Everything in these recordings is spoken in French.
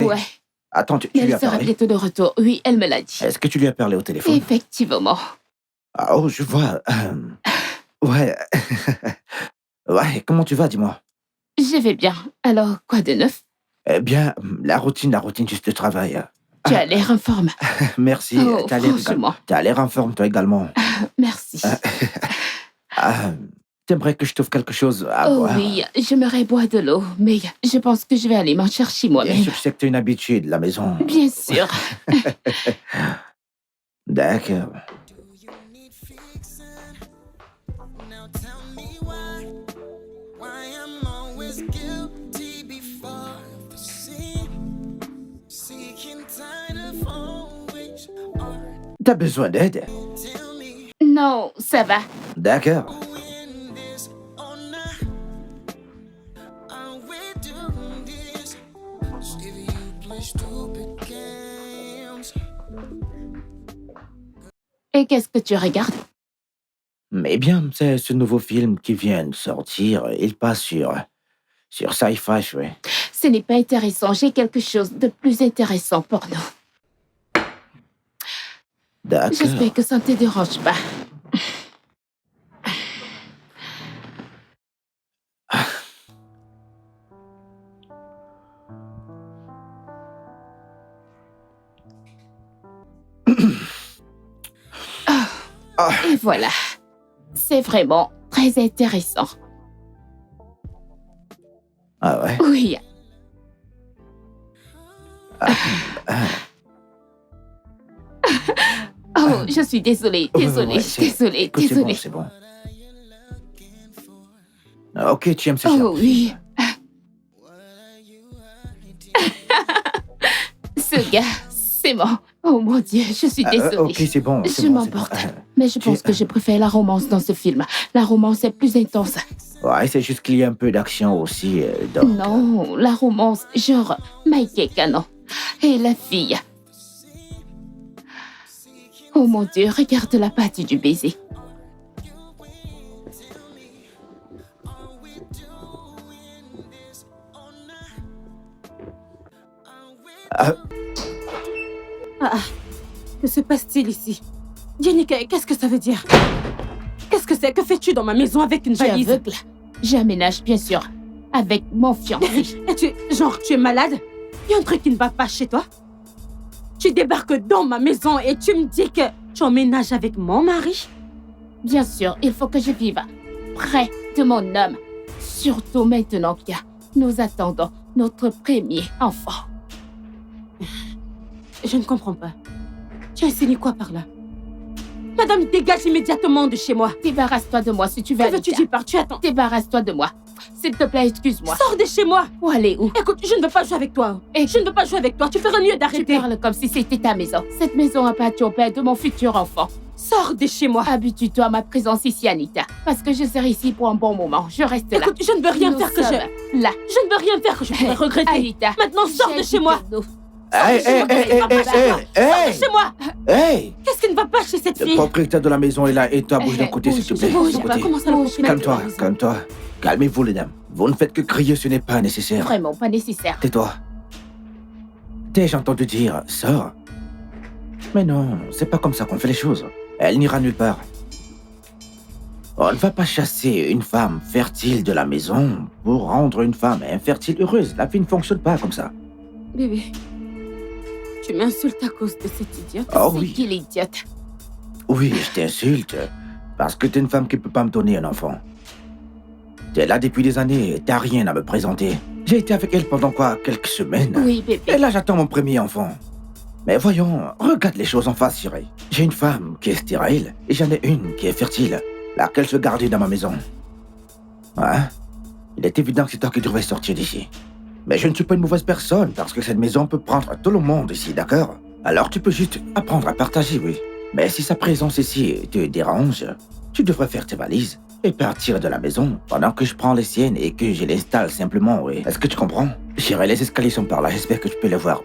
Ouais. Attends, tu Mais lui elle as sera parlé? bientôt de retour. Oui, elle me l'a dit. Est-ce que tu lui as parlé au téléphone? Effectivement. Ah, oh, je vois. Ouais. Ouais, comment tu vas, dis-moi? Je vais bien. Alors, quoi de neuf? Eh bien, la routine, juste le travail. Tu as l'air informe. Merci. Oh, franchement. T'as l'air en forme, toi également. Merci. Ah, t'aimerais que je t'offre quelque chose à Oh boire? oui, j'aimerais boire de l'eau, mais je pense que je vais aller m'en chercher Bien moi-même. sûr, je sais que t'es une habituée de la maison. Bien sûr. D'accord. T'as besoin d'aide? Non, ça va. D'accord. Et qu'est-ce que tu regardes? Mais bien, c'est ce nouveau film qui vient de sortir. Il passe sur Sci-Fi, ouais. Ce n'est pas intéressant. J'ai quelque chose de plus intéressant pour nous. D'accord. J'espère que ça ne te dérange pas. Et voilà. C'est vraiment très intéressant. Ah ouais? Oui. Oh, je suis désolée, désolée, désolée, Écoute, désolée. c'est bon. Ah, ok, tu aimes ce genre Oh de oui. film. Ce gars, c'est bon. Oh mon Dieu, je suis désolée. Ok, c'est bon. Je m'emporte. Mais je pense que je préfère la romance dans ce film. La romance est plus intense. Ouais, c'est juste qu'il y a un peu d'action aussi. Donc... Non, la romance, genre Mike et Canon. Et la fille. Oh mon Dieu, regarde la partie du baiser. Que se passe-t-il ici? Jennifer, qu'est-ce que ça veut dire? Qu'est-ce que c'est? Que fais-tu dans ma maison avec une Tu es valise? aveugle. J'aménage, bien sûr, avec mon fiancé. Et tu es malade? Il y a un truc qui ne va pas chez toi? Tu débarques dans ma maison et tu me dis que tu emménages avec mon mari? Bien sûr, il faut que je vive près de mon homme. Surtout maintenant que nous attendons notre premier enfant. Je ne comprends pas. Tu insinues quoi par là? Madame, dégage immédiatement de chez moi. Débarrasse-toi de moi si tu veux. Que veux-tu dire par tu attends? Débarrasse-toi de moi. S'il te plaît, excuse-moi. Sors de chez moi. Où aller où? Écoute, je ne veux pas jouer avec toi. Et je ne veux pas jouer avec toi. Tu ferais mieux Tu d'arrêter. parles comme si c'était ta maison. Cette maison appartient au père de mon futur enfant. Sors de chez moi. Habitue-toi à ma présence ici, Anita. Parce que je serai ici pour un bon moment. Je reste là. Écoute, je ne veux rien faire que Là. Je ne veux rien faire que je pourrais regretter. Anita. Maintenant, sors de chez moi. Hey! Chez moi. Hey! Qu'est-ce qui ne va pas chez cette Le fille? propriétaire de la maison est là et toi, bouge d'un côté, s'il te plaît. Bouge d'un pas. côté. Comment ça, le propriétaire de la maison? Calme-toi. Calmez-vous, les dames. Vous ne faites que crier, ce n'est pas nécessaire. Vraiment pas nécessaire. Tais-toi. T'ai-je entendu dire, sors? Mais non, c'est pas comme ça qu'on fait les choses. Elle n'ira nulle part. On ne va pas chasser une femme fertile de la maison pour rendre une femme infertile heureuse. La vie ne fonctionne pas comme ça. Bébé, tu m'insultes à cause de cette idiote. Oh C'est oui. qui l'idiote? Oui, je t'insulte. Parce que t'es une femme qui peut pas me donner un enfant. T'es là depuis des années et t'as rien à me présenter. J'ai été avec elle pendant quoi? Quelques semaines. Oui, bébé. Et là, j'attends mon premier enfant. Mais voyons, regarde les choses en face, chérie. J'ai une femme qui est stérile et j'en ai une qui est fertile. Laquelle se garder dans ma maison. Ouais. Il est évident que c'est toi qui devrais sortir d'ici. Mais je ne suis pas une mauvaise personne parce que cette maison peut prendre tout le monde ici, d'accord? Alors tu peux juste apprendre à partager, oui. Mais si sa présence ici te dérange, tu devrais faire tes valises et partir de la maison pendant que je prends les siennes et que je l'installe simplement, oui. Est-ce que tu comprends? Chérie, les escaliers sont par là, j'espère que tu peux les voir.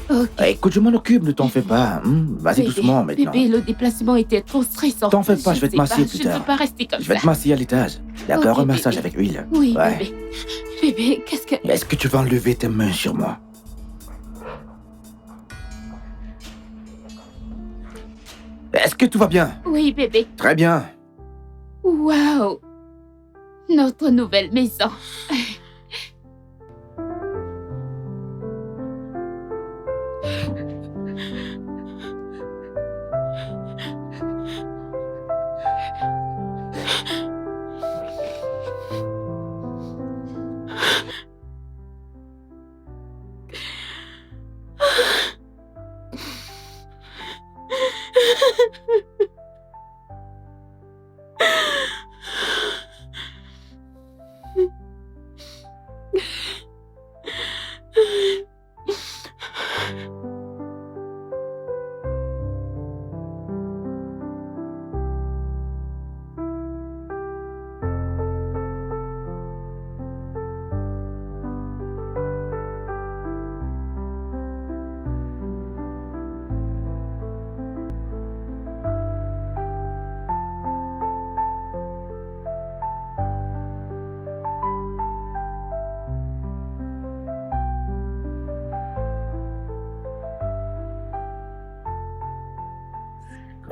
Ok. Écoute, je m'en occupe, ne t'en fais pas. Vas-y Bébé, doucement maintenant. Bébé, le déplacement était trop stressant. T'en fais pas, je vais te sais masser pas, plus Je ne tard. peux pas rester comme Je vais ça. te masser à l'étage. D'accord, Ok, un massage bébé. avec huile. Oui, Ouais. bébé. Bébé, qu'est-ce que... Est-ce que tu vas enlever tes mains sur moi? Est-ce que tout va bien? Oui, bébé. Très bien. Waouh! Notre nouvelle maison.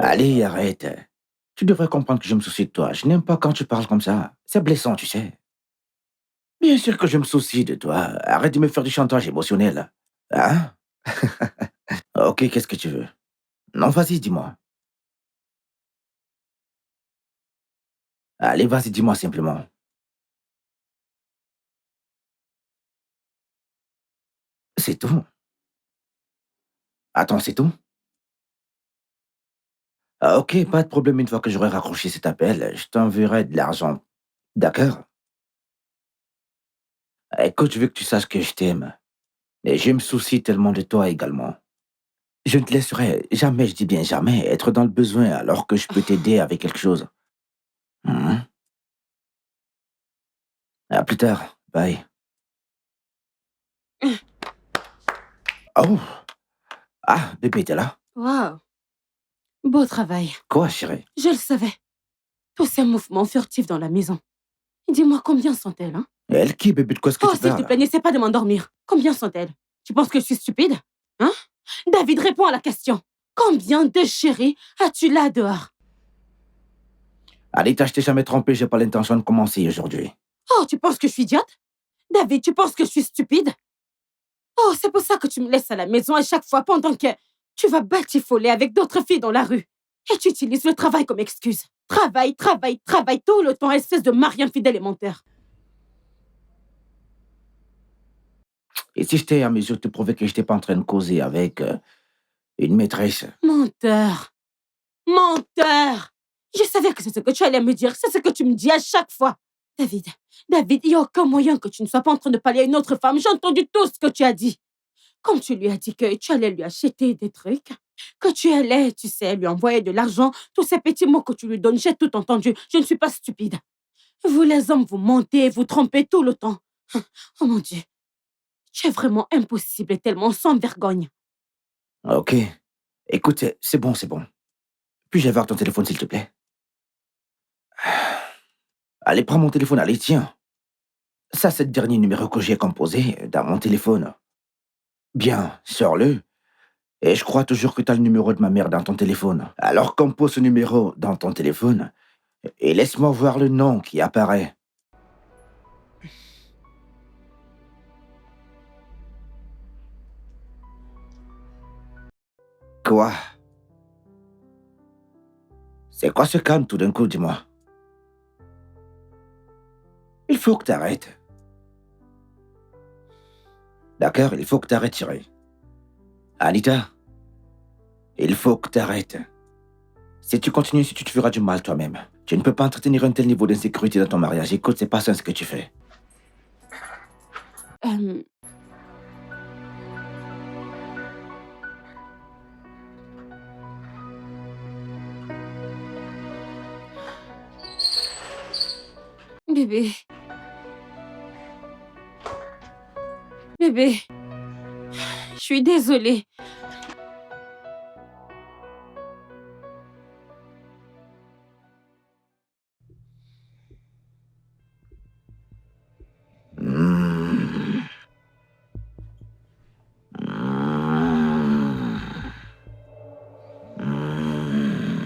Allez, arrête. Tu devrais comprendre que je me soucie de toi. Je n'aime pas quand tu parles comme ça. C'est blessant, tu sais. Bien sûr que je me soucie de toi. Arrête de me faire du chantage émotionnel. Hein? Ok, qu'est-ce que tu veux? Non, vas-y, dis-moi. Allez, vas-y, dis-moi simplement. C'est tout. Attends, c'est tout? Ah, ok, pas de problème. Une fois que j'aurai raccroché cet appel, je t'enverrai de l'argent. D'accord? Écoute, je veux que tu saches que je t'aime. Mais je me soucie tellement de toi également. Je ne te laisserai jamais, je dis bien jamais, être dans le besoin alors que je peux t'aider avec quelque chose. Mhm. À plus tard. Bye. Oh! Ah, bébé, t'es là? Waouh! Beau travail. Quoi, chérie? Je le savais. Tous ces mouvements furtifs dans la maison. Dis-moi combien sont-elles, hein? Elle qui, bébé? De quoi est-ce que Oh, tu s'il te parles? plaît, n'essaie pas de m'endormir. Combien sont-elles? Tu penses que je suis stupide? Hein? David, réponds à la question. Combien de chéris as-tu là dehors? Allez, je t'ai jamais trompé, j'ai pas l'intention de commencer aujourd'hui. Oh, tu penses que je suis idiote? David, tu penses que je suis stupide? Oh, c'est pour ça que tu me laisses à la maison à chaque fois pendant que tu vas batifoler avec d'autres filles dans la rue. Et tu utilises le travail comme excuse. Travail, travail, travail tout le temps, espèce de mari infidèle et menteur. Et si j'étais à mesure de te prouver que j'étais pas en train de causer avec une maîtresse? Menteur. Menteur. Je savais que c'est ce que tu allais me dire. C'est ce que tu me dis à chaque fois. David, David, il n'y a aucun moyen que tu ne sois pas en train de parler à une autre femme. J'ai entendu tout ce que tu as dit. Comme tu lui as dit que tu allais lui acheter des trucs, que tu allais, tu sais, lui envoyer de l'argent, tous ces petits mots que tu lui donnes, j'ai tout entendu. Je ne suis pas stupide. Vous les hommes, vous mentez, vous trompez tout le temps. Oh mon Dieu. Tu es vraiment impossible et tellement sans vergogne. Ok. Écoute, c'est bon, c'est bon. Puis-je avoir ton téléphone, s'il te plaît? Allez, prends mon téléphone, allez, tiens. Ça, c'est le dernier numéro que j'ai composé dans mon téléphone. Bien, sors-le. Et je crois toujours que tu as le numéro de ma mère dans ton téléphone. Alors compose ce numéro dans ton téléphone et laisse-moi voir le nom qui apparaît. Quoi? C'est quoi ce calme tout d'un coup, dis-moi? Il faut que t'arrêtes. D'accord, il faut que t'arrêtes, chérie. Anita, il faut que t'arrêtes. Si tu continues, si tu te feras du mal toi-même. Tu ne peux pas entretenir un tel niveau d'insécurité dans ton mariage. Écoute, c'est pas ça ce que tu fais. Bébé. Bébé. Je suis désolée. Hmm. Hmm. Hmm.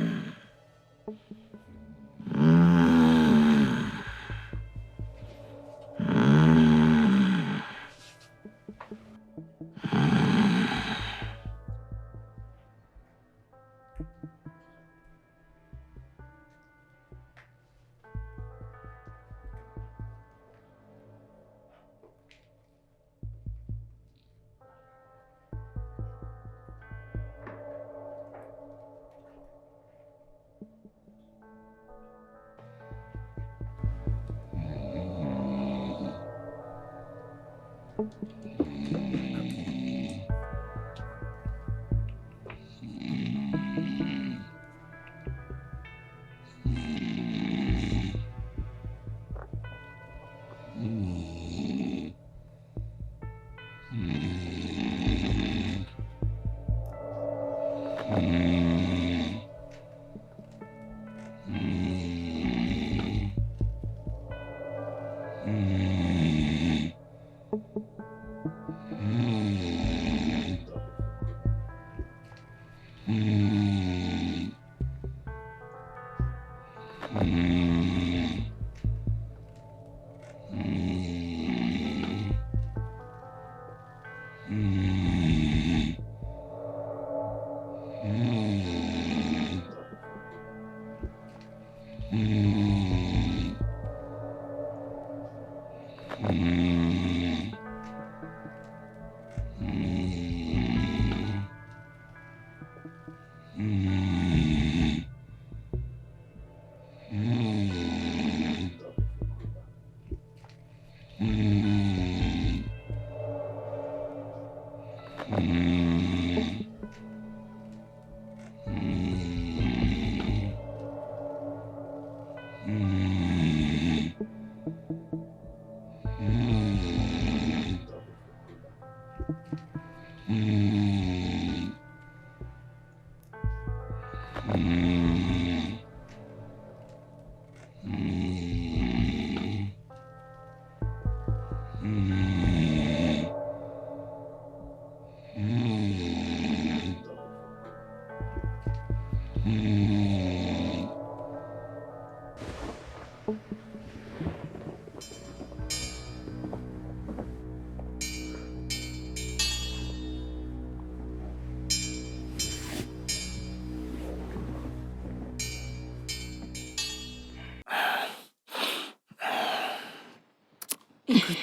Écoute,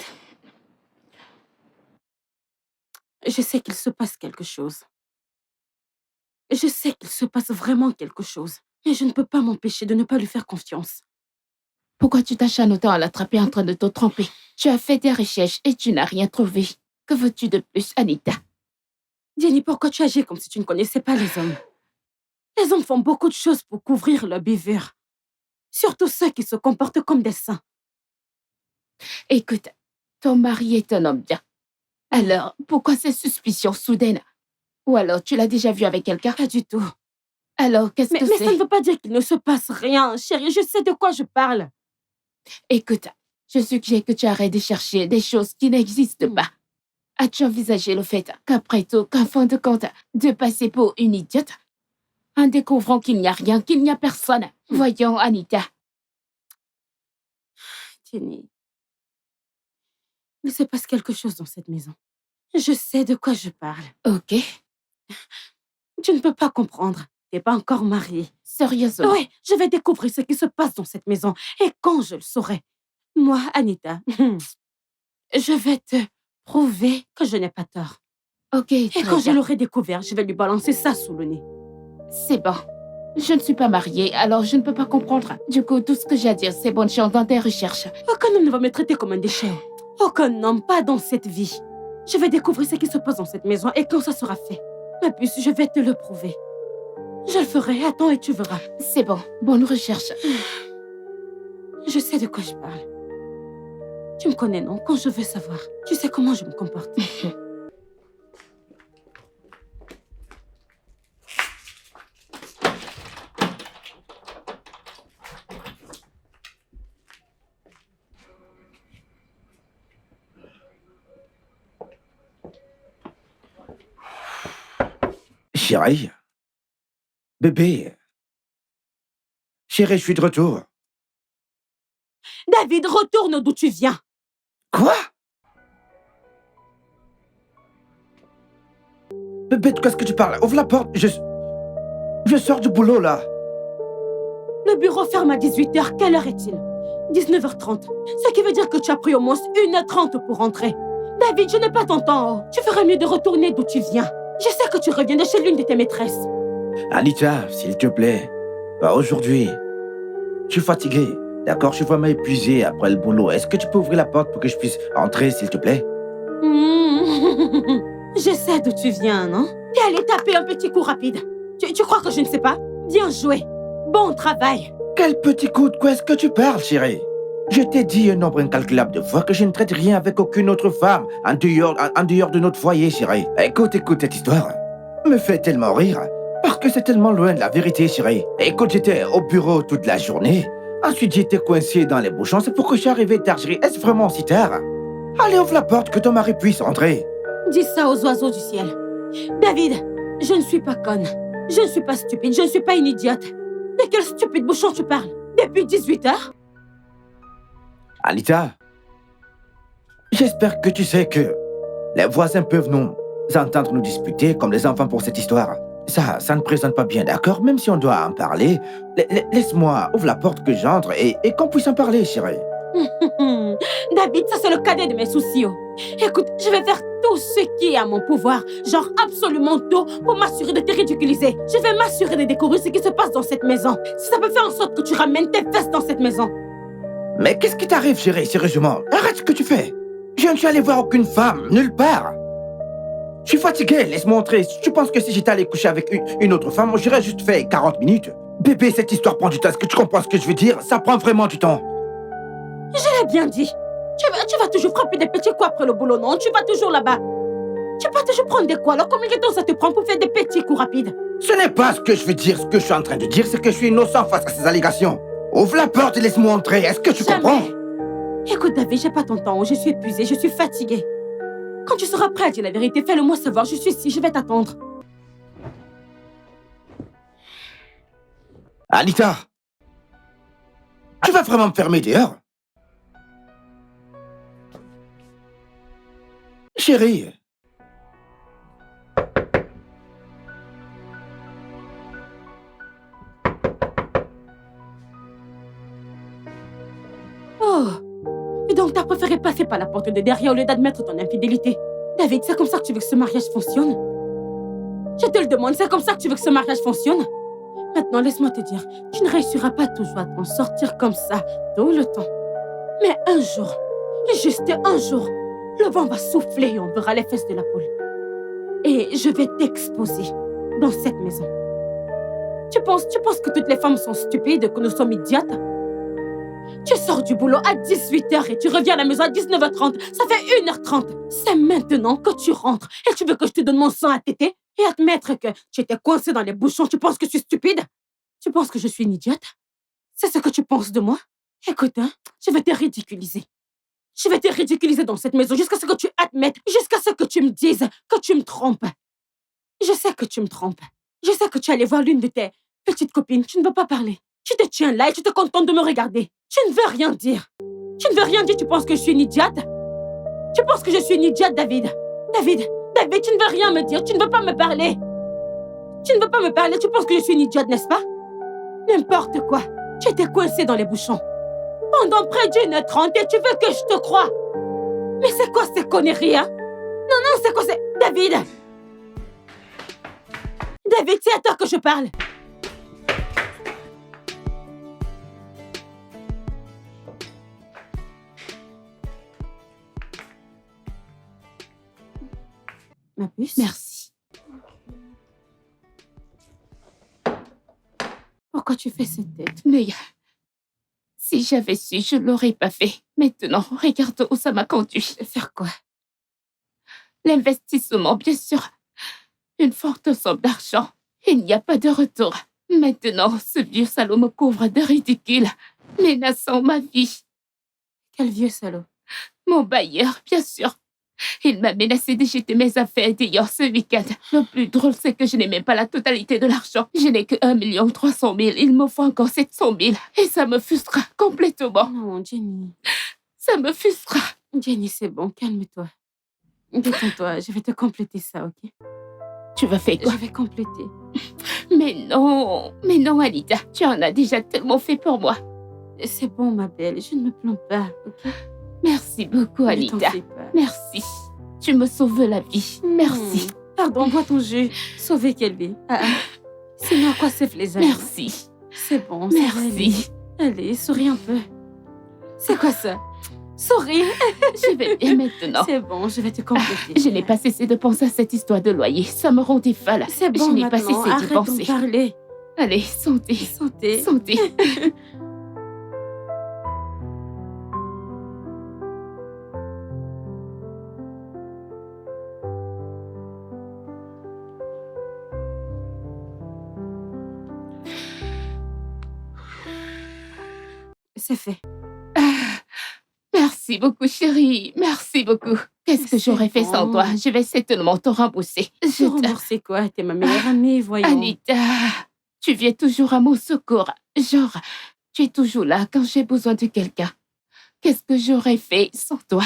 je sais qu'il se passe quelque chose. Je sais qu'il se passe vraiment quelque chose. Mais je ne peux pas m'empêcher de ne pas lui faire confiance. Pourquoi tu t'acharnes autant à l'attraper en train de te tromper? Tu as fait des recherches et tu n'as rien trouvé. Que veux-tu de plus, Anita? Jenny, pourquoi tu agis comme si tu ne connaissais pas les hommes? Les hommes font beaucoup de choses pour couvrir leur bavure. Surtout ceux qui se comportent comme des saints. Écoute, ton mari est un homme bien. Alors, pourquoi ces suspicions soudaines? Ou alors, tu l'as déjà vu avec quelqu'un? Pas du tout. Alors, qu'est-ce que Mais c'est? ça ne veut pas dire qu'il ne se passe rien. Chérie, je sais de quoi je parle. Écoute, je suggère que tu arrêtes de chercher des choses qui n'existent pas. As-tu envisagé le fait qu'après tout, qu'en fin de compte, de passer pour une idiote en découvrant qu'il n'y a rien, qu'il n'y a personne? Voyons, Anita. Jenny, il se passe quelque chose dans cette maison. Je sais de quoi je parle. Ok. Tu ne peux pas comprendre. T'es pas encore mariée. Sérieusement? Oui, je vais découvrir ce qui se passe dans cette maison. Et quand je le saurai, moi, Anita, je vais te prouver que je n'ai pas tort. Ok, Et très quand je bien. l'aurai découvert, je vais lui balancer ça sous le nez. C'est bon. Je ne suis pas mariée, alors je ne peux pas comprendre. Du coup, tout ce que j'ai à dire, c'est bonne chance dans tes recherches. Aucun homme ne va me traiter comme un déchet. Aucun homme, pas dans cette vie. Je vais découvrir ce qui se passe dans cette maison et quand ça sera fait, ma puce, je vais te le prouver. Je le ferai, attends et tu verras. C'est bon, bonne recherche. Je sais de quoi je parle. Tu me connais, non? Quand je veux savoir, tu sais comment je me comporte. Chérie? Bébé? Chérie, je suis de retour. David, retourne d'où tu viens. Quoi? Bébé, de qu'est-ce que tu parles? Ouvre la porte, je sors du boulot, là. Le bureau ferme à 18h. Quelle heure est-il? 19h30. Ce qui veut dire que tu as pris au moins 1h30 pour rentrer. David, je n'ai pas ton temps. Tu ferais mieux de retourner d'où tu viens. Je sais que tu reviens de chez l'une de tes maîtresses. Anita, s'il te plaît. Pas aujourd'hui. Je suis fatigué. D'accord, je suis vraiment épuisé après le boulot. Est-ce que tu peux ouvrir la porte pour que je puisse entrer, s'il te plaît? d'où tu viens, non? T'es allé taper un petit coup rapide. Tu crois que je ne sais pas? Bien joué. Bon travail. Quel petit coup de quoi est-ce que tu parles, chérie? Je t'ai dit un nombre incalculable de fois que je ne traite rien avec aucune autre femme en dehors de notre foyer, chérie. Écoute cette histoire. Me fait tellement rire. Parce que c'est tellement loin de la vérité, chérie. Écoute, j'étais au bureau toute la journée. Ensuite, j'étais coincé dans les bouchons. C'est pourquoi je suis arrivé tard, chérie. Est-ce vraiment si tard? Allez, ouvre la porte que ton mari puisse entrer. Dis ça aux oiseaux du ciel. David, je ne suis pas conne. Je ne suis pas stupide. Je ne suis pas une idiote. De quel stupide bouchon tu parles? Depuis 18 heures? Anita, j'espère que tu sais que les voisins peuvent nous entendre nous disputer comme les enfants pour cette histoire. Ça ne présente pas bien, d'accord? Même si on doit en parler, laisse-moi ouvre la porte que j'entre et qu'on puisse en parler, chérie. David, ça c'est le cadet de mes soucis. Oh. Écoute, je vais faire tout ce qui est à mon pouvoir, genre absolument tout, pour m'assurer de te ridiculiser. Je vais m'assurer de découvrir ce qui se passe dans cette maison. Si ça peut faire en sorte que tu ramènes tes fesses dans cette maison. Mais qu'est-ce qui t'arrive, chérie, sérieusement? Arrête ce que tu fais. Je ne suis allé voir aucune femme, nulle part. Je suis fatigué, laisse-moi entrer. Si tu penses que si j'étais allé coucher avec une autre femme, j'aurais juste fait 40 minutes. Bébé, cette histoire prend du temps. Est-ce que tu comprends ce que je veux dire? Ça prend vraiment du temps. Je l'ai bien dit. Tu vas toujours frapper des petits coups après le boulot, non? Tu vas toujours là-bas. Tu vas toujours prendre des coups. Alors combien de temps ça te prend pour faire des petits coups rapides? Ce n'est pas ce que je veux dire. Ce que je suis en train de dire, c'est que je suis innocent face à ces allégations. Ouvre la porte et laisse-moi entrer. Est-ce que tu comprends? Écoute, David, j'ai pas ton temps. Je suis épuisée, je suis fatiguée. Quand tu seras prêt à dire la vérité, fais-le-moi savoir. Je suis ici, je vais t'attendre. Anita, tu vas vraiment me fermer dehors? Chérie. Oh. Et donc t'as préféré passer par la porte de derrière au lieu d'admettre ton infidélité. David, c'est comme ça que tu veux que ce mariage fonctionne? Je te le demande, c'est comme ça que tu veux que ce mariage fonctionne? Maintenant, laisse-moi te dire, tu ne réussiras pas toujours à t'en sortir comme ça, tout le temps. Mais un jour, juste un jour, le vent va souffler et on verra les fesses de la poule. Et je vais t'exposer dans cette maison. Tu penses que toutes les femmes sont stupides, que nous sommes idiotes? Tu sors du boulot à 18h et tu reviens à la maison à 19h30. Ça fait 1h30. C'est maintenant que tu rentres et tu veux que je te donne mon sang à téter et admettre que tu étais coincé dans les bouchons. Tu penses que je suis stupide? Tu penses que je suis une idiote? C'est ce que tu penses de moi? Écoute, hein, je vais te ridiculiser. Je vais te ridiculiser dans cette maison jusqu'à ce que tu admettes, jusqu'à ce que tu me dises que tu me trompes. Je sais que tu me trompes. Je sais que tu es allé voir l'une de tes petites copines. Tu ne veux pas parler. Tu te tiens là et tu te contentes de me regarder. Tu ne veux rien dire. Tu ne veux rien dire, tu penses que je suis une idiote? Tu penses que je suis une idiote, David? David, tu ne veux rien me dire, tu ne veux pas me parler. Tu ne veux pas me parler, tu penses que je suis une idiote, n'est-ce pas? N'importe quoi. Tu étais coincé dans les bouchons. Pendant près d'1h30 et tu veux que je te croie? Mais c'est quoi ces conneries, hein? Non, c'est quoi c'est... David, c'est à toi que je parle. Ma puce? Merci. Pourquoi tu fais cette tête? Mais si j'avais su, je ne l'aurais pas fait. Maintenant, regarde où ça m'a conduit. Faire quoi? L'investissement, bien sûr. Une forte somme d'argent. Il n'y a pas de retour. Maintenant, ce vieux salaud me couvre de ridicule, menaçant ma vie. Quel vieux salaud? Mon bailleur, bien sûr. Il m'a menacé de jeter mes affaires dehors ce week-end. Le plus drôle, c'est que je n'ai même pas la totalité de l'argent. Je n'ai que 1 300 000. Il me faut encore 700 000. Et ça me frustre complètement. Non, Jenny. Ça me frustre. Jenny, c'est bon, calme-toi. Détends-toi, je vais te compléter ça, ok? Tu vas faire quoi? Je vais compléter. Mais non, Anita. Tu en as déjà tellement fait pour moi. C'est bon, ma belle, je ne me plains pas, ok? Merci beaucoup, Anita. Ne t'en fais pas. Merci. Tu me sauves la vie. Merci. Pardon, bois ton jus. Sauver quelle vie? Sinon, à quoi servent les amis? Merci. C'est bon, ça va aller. Merci. Allez, souris un peu. C'est quoi ça? Souris. Je vais bien maintenant. C'est bon, je vais te compléter. Je n'ai pas cessé de penser à cette histoire de loyer. Ça me rendait folle. C'est bon Je n'ai pas maintenant, cessé d'y arrête penser. d'en parler. Allez, santé. Santé. Santé. C'est fait. Merci beaucoup, chérie. Merci beaucoup. Qu'est-ce que C'est j'aurais fait sans bon. toi? Je vais certainement te rembourser. Je Je t'aime. rembourser quoi? T'es ma meilleure amie, voyons. Anita, tu viens toujours à mon secours. Genre, tu es toujours là quand j'ai besoin de quelqu'un. Qu'est-ce que j'aurais fait sans toi?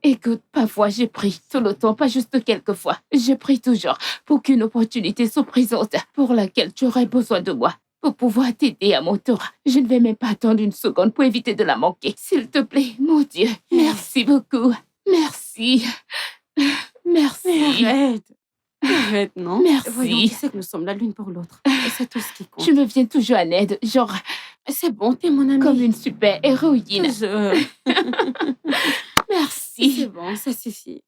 Écoute, parfois je prie tout le temps, pas juste quelques fois. Je prie toujours pour qu'une opportunité se présente pour laquelle tu aurais besoin de moi, pour pouvoir t'aider à mon tour. Je ne vais même pas attendre une seconde pour éviter de la manquer. S'il te plaît, mon Dieu, merci beaucoup. Merci. Merci. Arrête. Arrête, non? Merci. Voyons, tu sais que nous sommes là l'une pour l'autre. Et c'est tout ce qui compte. Tu me viens toujours en aide, genre C'est bon, t'es mon amie. comme une super héroïne. Je... Merci. C'est bon, ça suffit.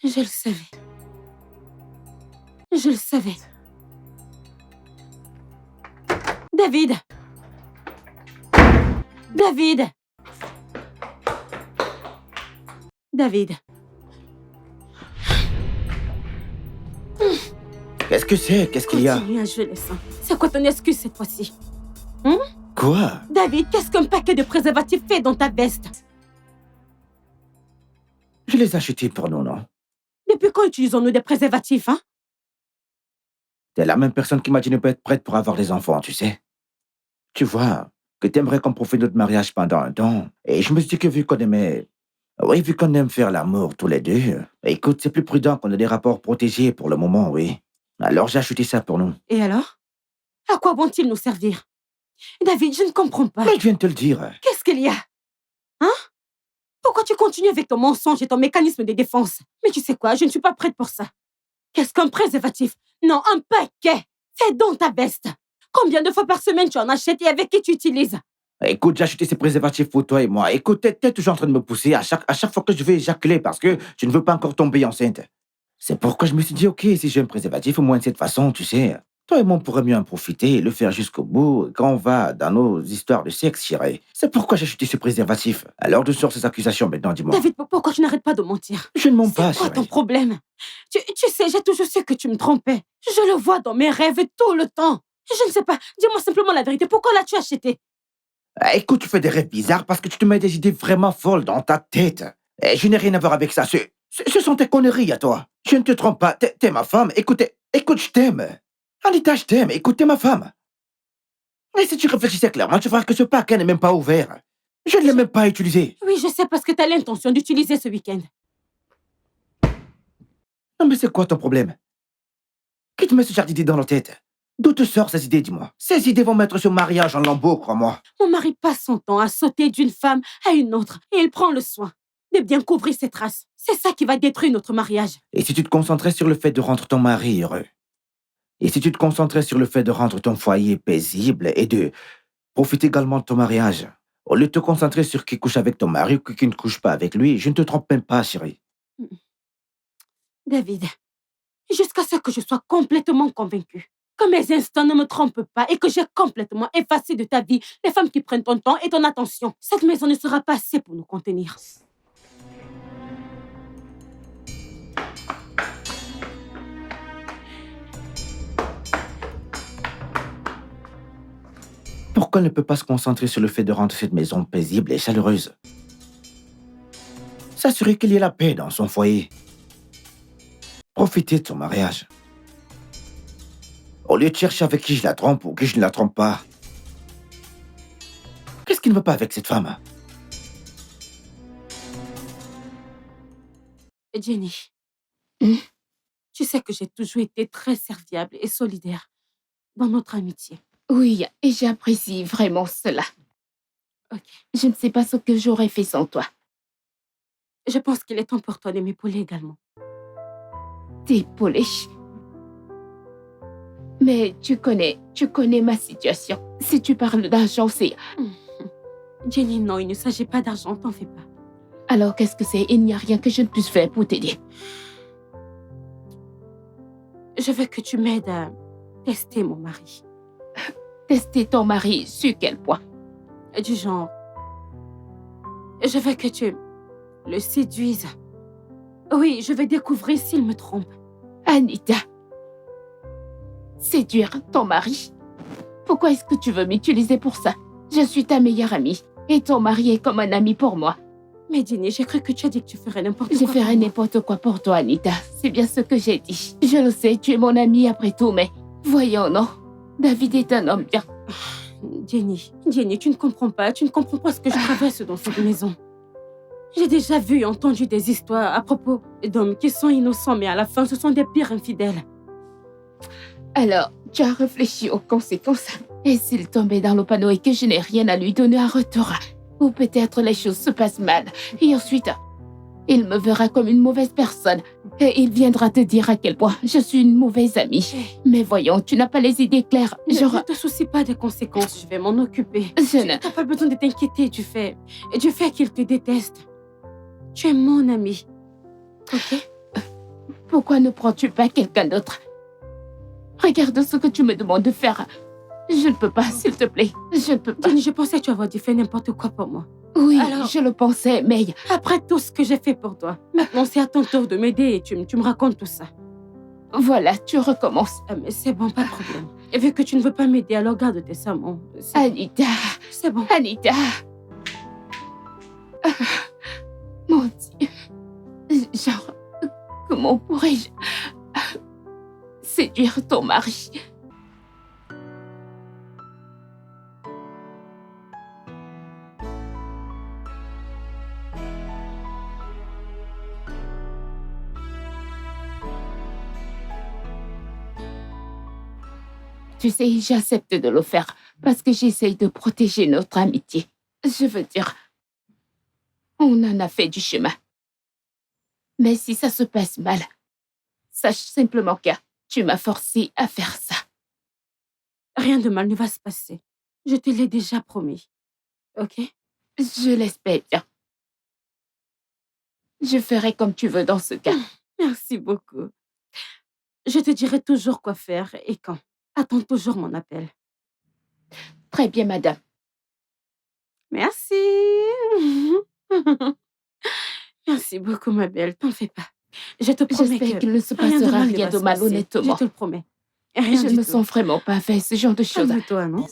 Je le savais. Je le savais. David! David! David. Qu'est-ce que c'est? Qu'est-ce qu'il y a? Continue à jouer le sang. C'est quoi ton excuse cette fois-ci? Quoi? David, qu'est-ce qu'un paquet de préservatifs fait dans ta veste? Je les ai achetés pour nous, non? Depuis quand utilisons-nous des préservatifs, hein? T'es la même personne qui m'a dit ne pas être prête pour avoir des enfants, tu sais. Tu vois, que t'aimerais qu'on profite de notre mariage pendant un temps. Et je me suis dit que vu qu'on aimait... Oui, vu qu'on aime faire l'amour tous les deux, écoute, c'est plus prudent qu'on ait des rapports protégés pour le moment, oui. Alors j'ai acheté ça pour nous. Et alors? À quoi vont-ils nous servir? David, je ne comprends pas. Mais je viens de te le dire. Qu'est-ce qu'il y a? Hein? Pourquoi tu continues avec ton mensonge et ton mécanisme de défense? Mais tu sais quoi, je ne suis pas prête pour ça. Qu'est-ce qu'un préservatif? Non, un paquet! C'est dans ta veste. Combien de fois par semaine tu en achètes et avec qui tu utilises? Écoute, j'ai acheté ces préservatifs pour toi et moi. Écoute, t'es toujours en train de me pousser à chaque fois que je vais éjaculer parce que je ne veux pas encore tomber enceinte. C'est pourquoi je me suis dit, ok, si j'ai un préservatif, au moins de cette façon, tu sais. Toi et moi, on pourrait mieux en profiter et le faire jusqu'au bout quand on va dans nos histoires de sexe, chérie. C'est pourquoi j'ai acheté ce préservatif. Alors, d'où sortent ces accusations maintenant, dis-moi? David, pourquoi tu n'arrêtes pas de mentir? Je ne mens pas, C'est quoi chérie. ton problème? Tu sais, j'ai toujours su que tu me trompais. Je le vois dans mes rêves tout le temps. Je ne sais pas, dis-moi simplement la vérité. Pourquoi l'as-tu acheté? Écoute, tu fais des rêves bizarres parce que tu te mets des idées vraiment folles dans ta tête. Et je n'ai rien à voir avec ça. Ce sont tes conneries à toi. Je ne te trompe pas. T'es ma femme. Écoute, je t'aime. Anita, je t'aime. Écoute, t'es ma femme. Et si tu réfléchissais clairement, tu verras que ce paquet n'est même pas ouvert. Je ne l'ai même pas utilisé. Oui, je sais parce que tu as l'intention d'utiliser ce week-end. Non, mais c'est quoi ton problème? Qui te met ce genre d'idées dans la tête? D'où te sortent ces idées, dis-moi? Ces idées vont mettre ce mariage en lambeaux, crois-moi. Mon mari passe son temps à sauter d'une femme à une autre et il prend le soin de bien couvrir ses traces. C'est ça qui va détruire notre mariage. Et si tu te concentrais sur le fait de rendre ton mari heureux? Et si tu te concentrais sur le fait de rendre ton foyer paisible et de profiter également de ton mariage? Au lieu de te concentrer sur qui couche avec ton mari ou qui ne couche pas avec lui, je ne te trompe même pas, chérie. David, jusqu'à ce que je sois complètement convaincue que mes instincts ne me trompent pas et que j'ai complètement effacé de ta vie les femmes qui prennent ton temps et ton attention. Cette maison ne sera pas assez pour nous contenir. Pourquoi elle ne peut pas se concentrer sur le fait de rendre cette maison paisible et chaleureuse? S'assurer qu'il y ait la paix dans son foyer. Profiter de son mariage. Au lieu de chercher avec qui je la trompe ou qui je ne la trompe pas. Qu'est-ce qui ne va pas avec cette femme? Jenny, Hmm? tu sais que j'ai toujours été très serviable et solidaire dans notre amitié. Oui, et j'apprécie vraiment cela. Ok. Je ne sais pas ce que j'aurais fait sans toi. Je pense qu'il est temps pour toi de m'épauler également. T'épauler. Mais tu connais ma situation. Si tu parles d'argent, c'est... Jenny, non, il ne s'agit pas d'argent, t'en fais pas. Alors qu'est-ce que c'est? Il n'y a rien que je ne puisse faire pour t'aider. Je veux que tu m'aides à tester mon mari. Tester ton mari sur quel point? Du genre, je veux que tu le séduises. Oui, je vais découvrir s'il me trompe. Anita, séduire ton mari? Pourquoi est-ce que tu veux m'utiliser pour ça? Je suis ta meilleure amie et ton mari est comme un ami pour moi. Mais Jenny, j'ai cru que tu as dit que tu ferais n'importe quoi. Je ferais n'importe quoi pour toi, Anita. C'est bien ce que j'ai dit. Je le sais, tu es mon amie après tout, mais voyons, non. David est un homme bien. Jenny, tu ne comprends pas. Tu ne comprends pas ce que je traverse dans cette maison. J'ai déjà vu et entendu des histoires à propos d'hommes qui sont innocents, mais à la fin, ce sont des pires infidèles. Alors, tu as réfléchi aux conséquences. Et s'il tombait dans le panneau et que je n'ai rien à lui donner en retour? Ou peut-être les choses se passent mal. Et ensuite, il me verra comme une mauvaise personne. Et il viendra te dire à quel point je suis une mauvaise amie. Mais voyons, tu n'as pas les idées claires. Genre... Ne te soucie pas des conséquences, je vais m'en occuper. Je Tu n'as pas besoin de t'inquiéter du fait qu'il te déteste. Tu es mon ami. Ok? Pourquoi ne prends-tu pas quelqu'un d'autre? Regarde ce que tu me demandes de faire. Je ne peux pas, s'il te plaît. Je ne peux pas. Jenny, je pensais que tu avais dû faire n'importe quoi pour moi. Oui, Alors- je le pensais, mais... Après tout ce que j'ai fait pour toi, maintenant c'est à ton tour de m'aider et tu me racontes tout ça. Voilà, tu recommences. Mais c'est bon, pas de problème. Et vu que tu ne veux pas m'aider, alors garde tes serments. Anita, C'est bon. Anita. Ah, mon Dieu. Genre, comment pourrais-je séduire ton mari? Tu sais, j'accepte de le faire parce que j'essaye de protéger notre amitié. Je veux dire, on en a fait du chemin. Mais si ça se passe mal, sache simplement que tu m'as forcé à faire ça. Rien de mal ne va se passer. Je te l'ai déjà promis. Ok? Je l'espère bien. Je ferai comme tu veux dans ce cas. Merci beaucoup. Je te dirai toujours quoi faire et quand. Attends toujours mon appel. Très bien, madame. Merci. Merci beaucoup, ma belle. T'en fais pas. Je te promets J'espère que qu'il ne se rien passera ne rien va de se mal, passer. honnêtement. Je te le promets. Rien Je du me tout. sens vraiment pas avec ce genre de choses. Calme-toi, non?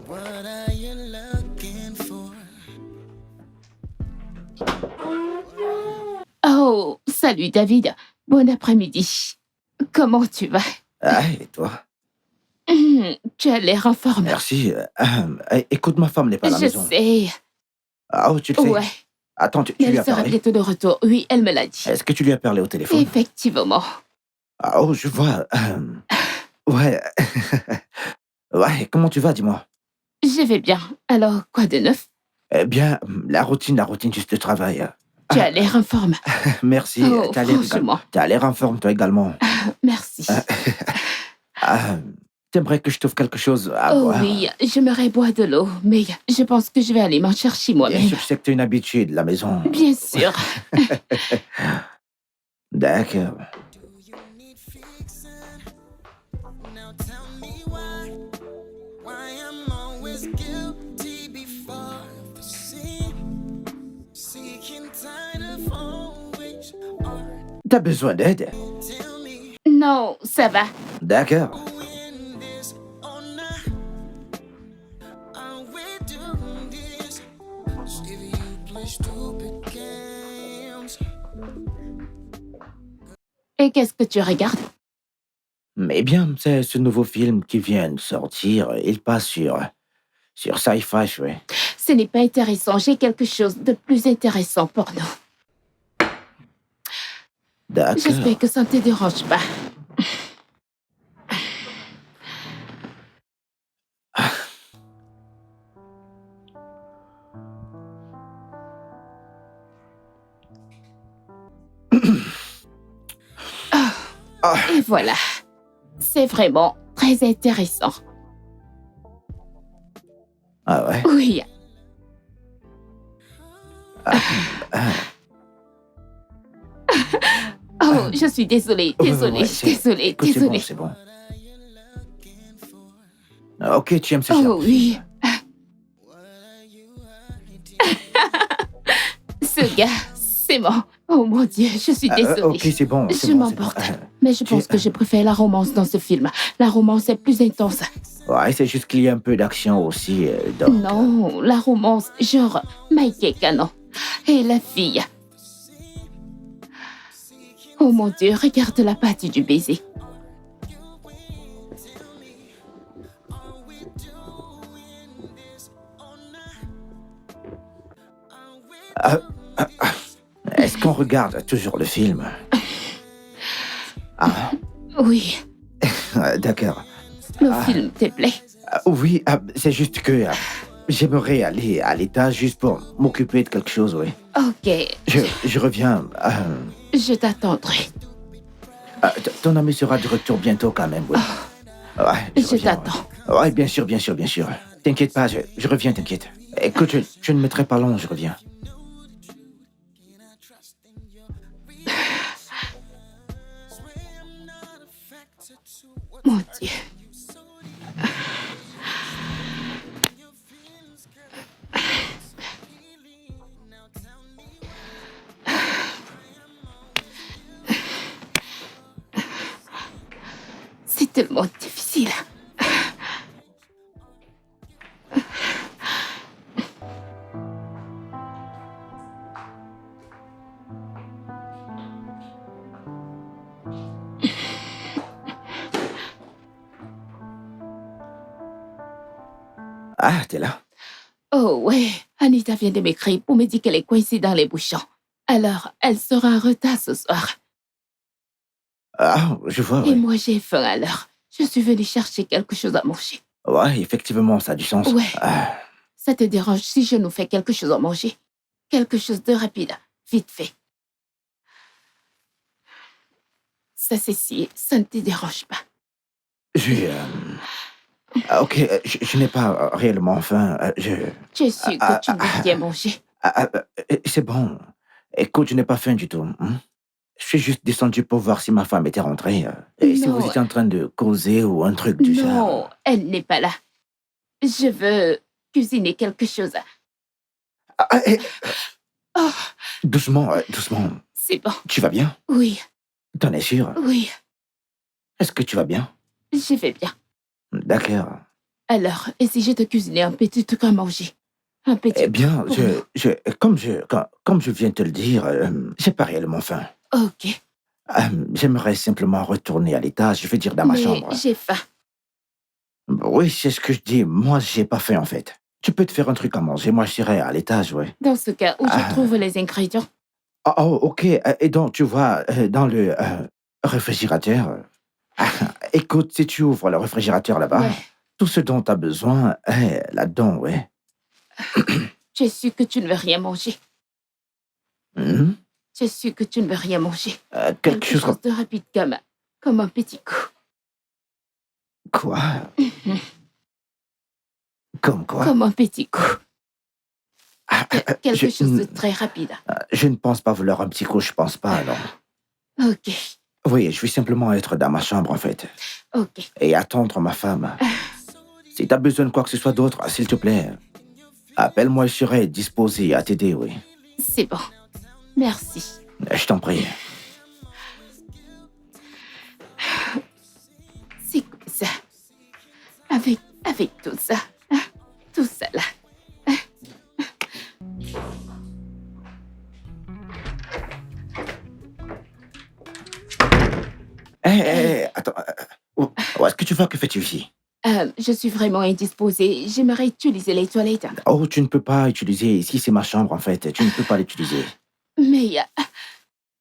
What are you looking for? Oh, salut David. Bon après-midi. Comment tu vas? Ah, et toi? Tu as l'air en forme. Merci. Écoute, ma femme n'est pas à la Je maison. sais. Ah, oh, tu le sais? Ouais, Attends, tu mais lui elle as sera parlé? bientôt de retour. Oui, elle me l'a dit. Est-ce que tu lui as parlé au téléphone? Effectivement. Ah, oh, je vois. Ouais. Ouais, comment tu vas, dis-moi? Je vais bien. Alors, quoi de neuf? Eh bien, la routine juste de travail. Tu as l'air en forme. Merci. Oh, T'as l'air franchement. T'as l'air en forme, toi également. Merci. Ah, T'aimerais que je t'offre quelque chose à Oh boire? oui, j'aimerais boire de l'eau, mais je pense que je vais aller m'en chercher Bien moi-même. sûr, je sais que t'es une habituée de la maison. Bien sûr. D'accord. Do you need fixing? Now tell me why. Why I'm always guilty before the sin. Sick and tired of always T'as besoin d'aide? tell me Non, ça va. D'accord. when this or not. Are we doing this? Stevie, you play stupid games. Et qu'est-ce que tu regardes? Mais bien, c'est ce nouveau film qui vient de sortir. Il passe sur Sci-Fi, ouais. Ce n'est pas intéressant. J'ai quelque chose de plus intéressant pour nous. D'accord. J'espère que ça ne te dérange pas. Et voilà. C'est vraiment très intéressant. Ah ouais? Oui. Oh, je suis désolée, désolée, Ouais, c'est- désolée, Écoute, c'est bon, désolée. c'est bon. Ah, ok, tu aimes ce genre Oh de oui. film. Ce gars, c'est bon. Oh mon Dieu, je suis désolée. Ok, c'est bon. c'est Je bon, m'emporte. c'est bon. Mais je pense que je préfère la romance dans ce film. La romance est plus intense. Ouais, c'est juste qu'il y a un peu d'action aussi. Donc, Non, la romance, genre Mike et Canon. Et la fille. Oh mon Dieu, regarde la partie du baiser. Est-ce qu'on regarde toujours le film? Ah, Oui, d'accord. le film te plaît. Oui, c'est juste que j'aimerais aller à l'étage juste pour m'occuper de quelque chose, oui. Ok, Je reviens. je t'attendrai. Ton ami sera de retour bientôt quand même, oui. Ouais, Je reviens, t'attends. Ouais. Ouais, bien sûr, bien sûr, bien sûr. T'inquiète pas, je reviens, t'inquiète. Écoute, je ne mettrai pas long, je reviens. Mon Dieu. C'est tellement difficile. Ah, t'es là? Oh ouais, Anita vient de m'écrire pour me dire qu'elle est coincée dans les bouchons. Alors, elle sera en retard ce soir. Ah, je vois, Et ouais. moi, j'ai faim alors. Je suis venue chercher quelque chose à manger. Ouais, effectivement, ça a du sens. Ouais. Ah, Ça te dérange si je nous fais quelque chose à manger? Quelque chose de rapide, vite fait. Ça, Cécile, ça ne te dérange pas. Ok, je n'ai pas réellement faim. Je suis que tu ne veux rien manger. C'est bon. Écoute, je n'ai pas faim du tout. Hein. Je suis juste descendu pour voir si ma femme était rentrée. Et si Non. vous étiez en train de causer ou un truc du Non, genre. elle n'est pas là. Je veux cuisiner quelque chose. Ah, Oh, doucement, doucement. c'est bon. Tu vas bien? Oui, T'en es sûr? oui, Est-ce que tu vas bien? je vais bien. D'accord. Alors, et si je te cuisinais un petit truc à manger? Un petit Eh bien, truc pour nous. comme je viens de te le dire, j'ai pas réellement faim. Ok, J'aimerais simplement retourner à l'étage, je veux dire dans ma mais chambre. j'ai faim. Oui, c'est ce que je dis. Moi, j'ai pas faim en fait. Tu peux te faire un truc à manger. Moi, je serai à l'étage, ouais. Dans ce cas où je trouve les ingrédients. Oh, ok. Et donc, tu vois, dans le réfrigérateur. Écoute, si tu ouvres le réfrigérateur là-bas, Ouais. tout ce dont tu as besoin est là-dedans, ouais. Je suis que tu ne veux rien manger. Mhm. Je suis que tu ne veux rien manger. Quelque chose comme... de rapide comme un petit coup. Quoi? Comme quoi? Comme un petit coup. Ah, Quelque chose de très rapide. je ne pense pas vouloir un petit coup, je pense pas, non. Ok, Oui, je vais simplement être dans ma chambre, en fait, ok. et attendre ma femme. Si t'as besoin de quoi que ce soit d'autre, s'il te plaît, appelle-moi, je serai disposé à t'aider, oui. C'est bon. Merci. Je t'en prie. C'est comme ça. Avec tout ça. Tout ça là. Hé, attends. Où est-ce que tu vas? Que fais-tu ici? Je suis vraiment indisposée. J'aimerais utiliser les toilettes. Oh, tu ne peux pas utiliser. Ici, c'est ma chambre, en fait. Tu ne peux pas l'utiliser. Mais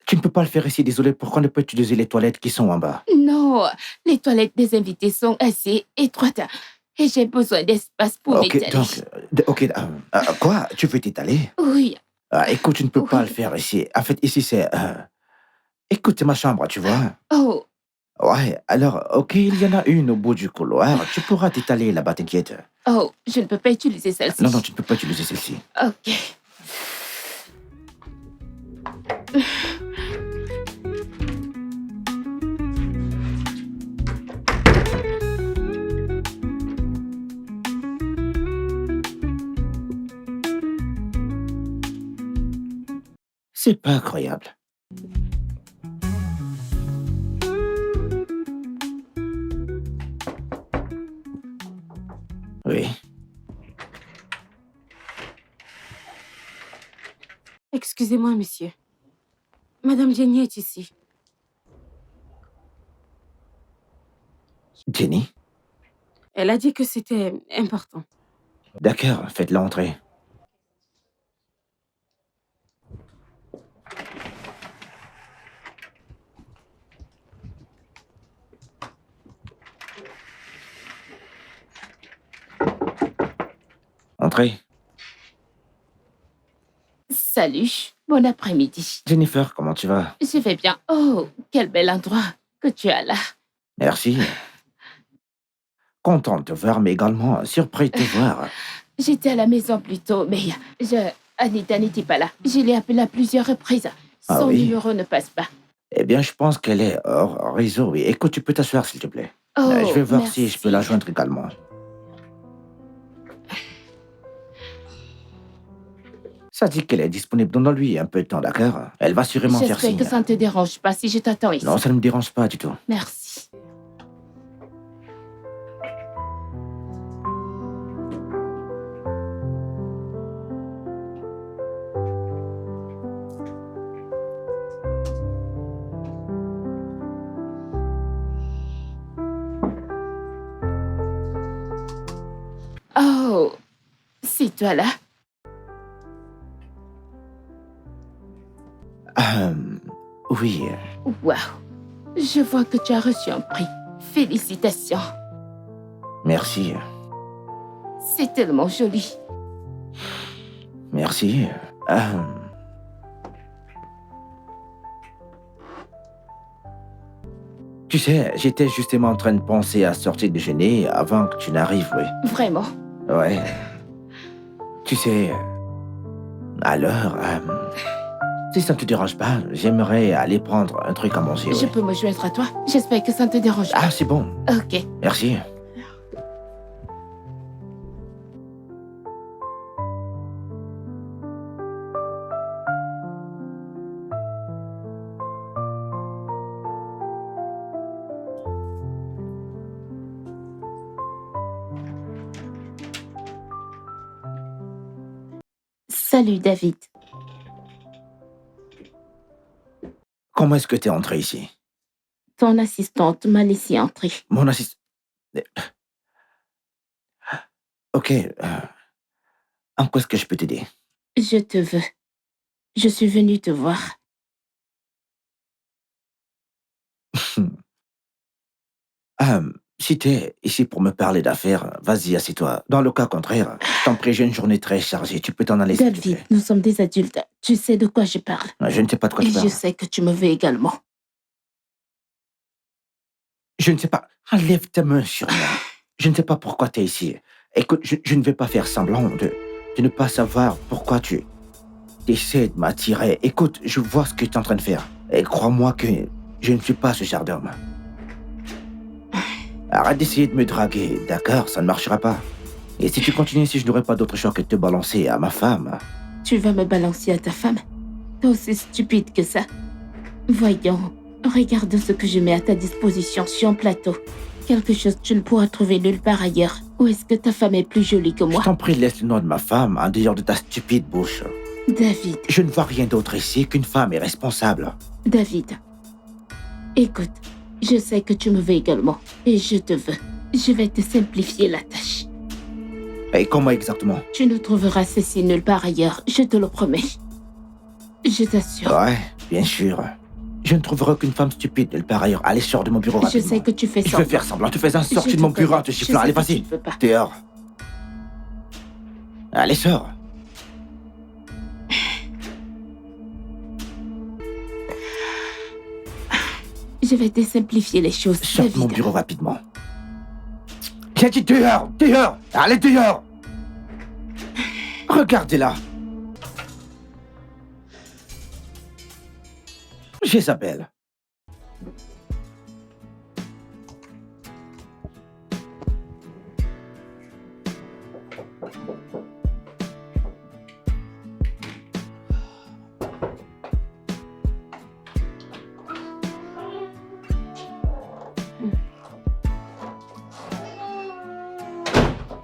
Tu ne peux pas le faire ici, désolé. Pourquoi ne pas utiliser les toilettes qui sont en bas? non, les toilettes des invités sont assez étroites. Et j'ai besoin d'espace pour Ok, m'étaler. donc. Ok, quoi? Tu veux t'étaler? Oui. Écoute, tu ne peux pas Oui. le faire ici. En fait, ici, c'est. Écoute, c'est ma chambre, tu vois. Oh, Ouais, alors, ok, il y en a une au bout du couloir. Tu pourras t'étaler là-bas, t'inquiète. oh, je ne peux pas utiliser celle-ci. Non, non, tu ne peux pas utiliser celle-ci. Ok. C'est pas incroyable. Oui. Excusez-moi, monsieur. Madame Jenny est ici. Jenny? Elle a dit que c'était important. D'accord, faites-la entrer. Entrez. Salut. Bon après-midi. Jennifer, comment tu vas? Je vais bien. Oh, quel bel endroit que tu as là. Merci. Content de te voir, mais également surpris de te voir. J'étais à la maison plus tôt, mais Anita n'était pas là. Je l'ai appelée à plusieurs reprises. Ah Son oui? numéro ne passe pas. Eh bien, je pense qu'elle est hors réseau, oui. Écoute, tu peux t'asseoir, s'il te plaît. Oh, Je vais voir merci. si je peux la joindre également. Ça dit qu'elle est disponible. Donne-lui un peu de temps, d'accord? Elle va sûrement faire J'espère signe. que ça ne te dérange pas si je t'attends ici. Non, ça ne me dérange pas du tout. Merci. Oh, c'est toi là? Oui. Waouh. Je vois que tu as reçu un prix. Félicitations. Merci. C'est tellement joli. Merci. Tu sais, j'étais justement en train de penser à sortir déjeuner avant que tu n'arrives, oui. Vraiment. Ouais. Tu sais, alors, si ça ne te dérange pas, j'aimerais aller prendre un truc à manger, Je oui. peux me joindre à toi? J'espère que ça ne te dérange pas. Ah, c'est bon. Ok. Merci. Salut David. Comment est-ce que t'es entré ici? Ton assistante m'a laissé entrer. Mon assistant... Ok, en quoi est-ce que je peux t'aider? Je te veux. Je suis venue te voir. Si t'es ici pour me parler d'affaires, vas-y, assieds-toi. Dans le cas contraire, je t'en prie, j'ai une journée très chargée. Tu peux t'en aller, s'il te David, plaît. nous sommes des adultes. Tu sais de quoi je parle. Je ne sais pas de quoi Et tu je parles. sais que tu me veux également. Je ne sais pas. Enlève ta main sur moi. Je ne sais pas pourquoi tu es ici. Écoute, je ne vais pas faire semblant de ne pas savoir pourquoi tu essaies de m'attirer. Écoute, je vois ce que tu es en train de faire. Et crois-moi que je ne suis pas ce genre d'homme. Arrête d'essayer de me draguer, d'accord? Ça ne marchera pas. Et si tu continues ici, je n'aurai pas d'autre choix que de te balancer à ma femme. Tu vas me balancer à ta femme? T'es aussi stupide que ça. Voyons, regarde ce que je mets à ta disposition sur un plateau. Quelque chose que tu ne pourras trouver nulle part ailleurs. Ou est-ce que ta femme est plus jolie que moi? Je t'en prie, laisse le nom de ma femme en dehors de ta stupide bouche. David, Je ne vois rien d'autre ici qu'une femme irresponsable. David. Écoute, je sais que tu me veux également. Et je te veux. Je vais te simplifier la tâche. Et comment exactement? Tu ne trouveras ceci nulle part ailleurs, je te le promets. Je t'assure. Ouais, bien sûr. Je ne trouverai aucune femme stupide nulle part ailleurs. Allez, sors de mon bureau Je rapidement. sais que tu fais Je semblant. vais faire semblant. Tu fais un Je sorti de te mon bureau en connais. te Je chifflant. sais Allez, que tu vas-y. ne peux pas. Dehors. Allez, sors. Je vais te simplifier les choses, Sors de mon David. bureau rapidement. J'ai dit dehors, dehors. Allez, dehors. Regardez-la. Jézabel.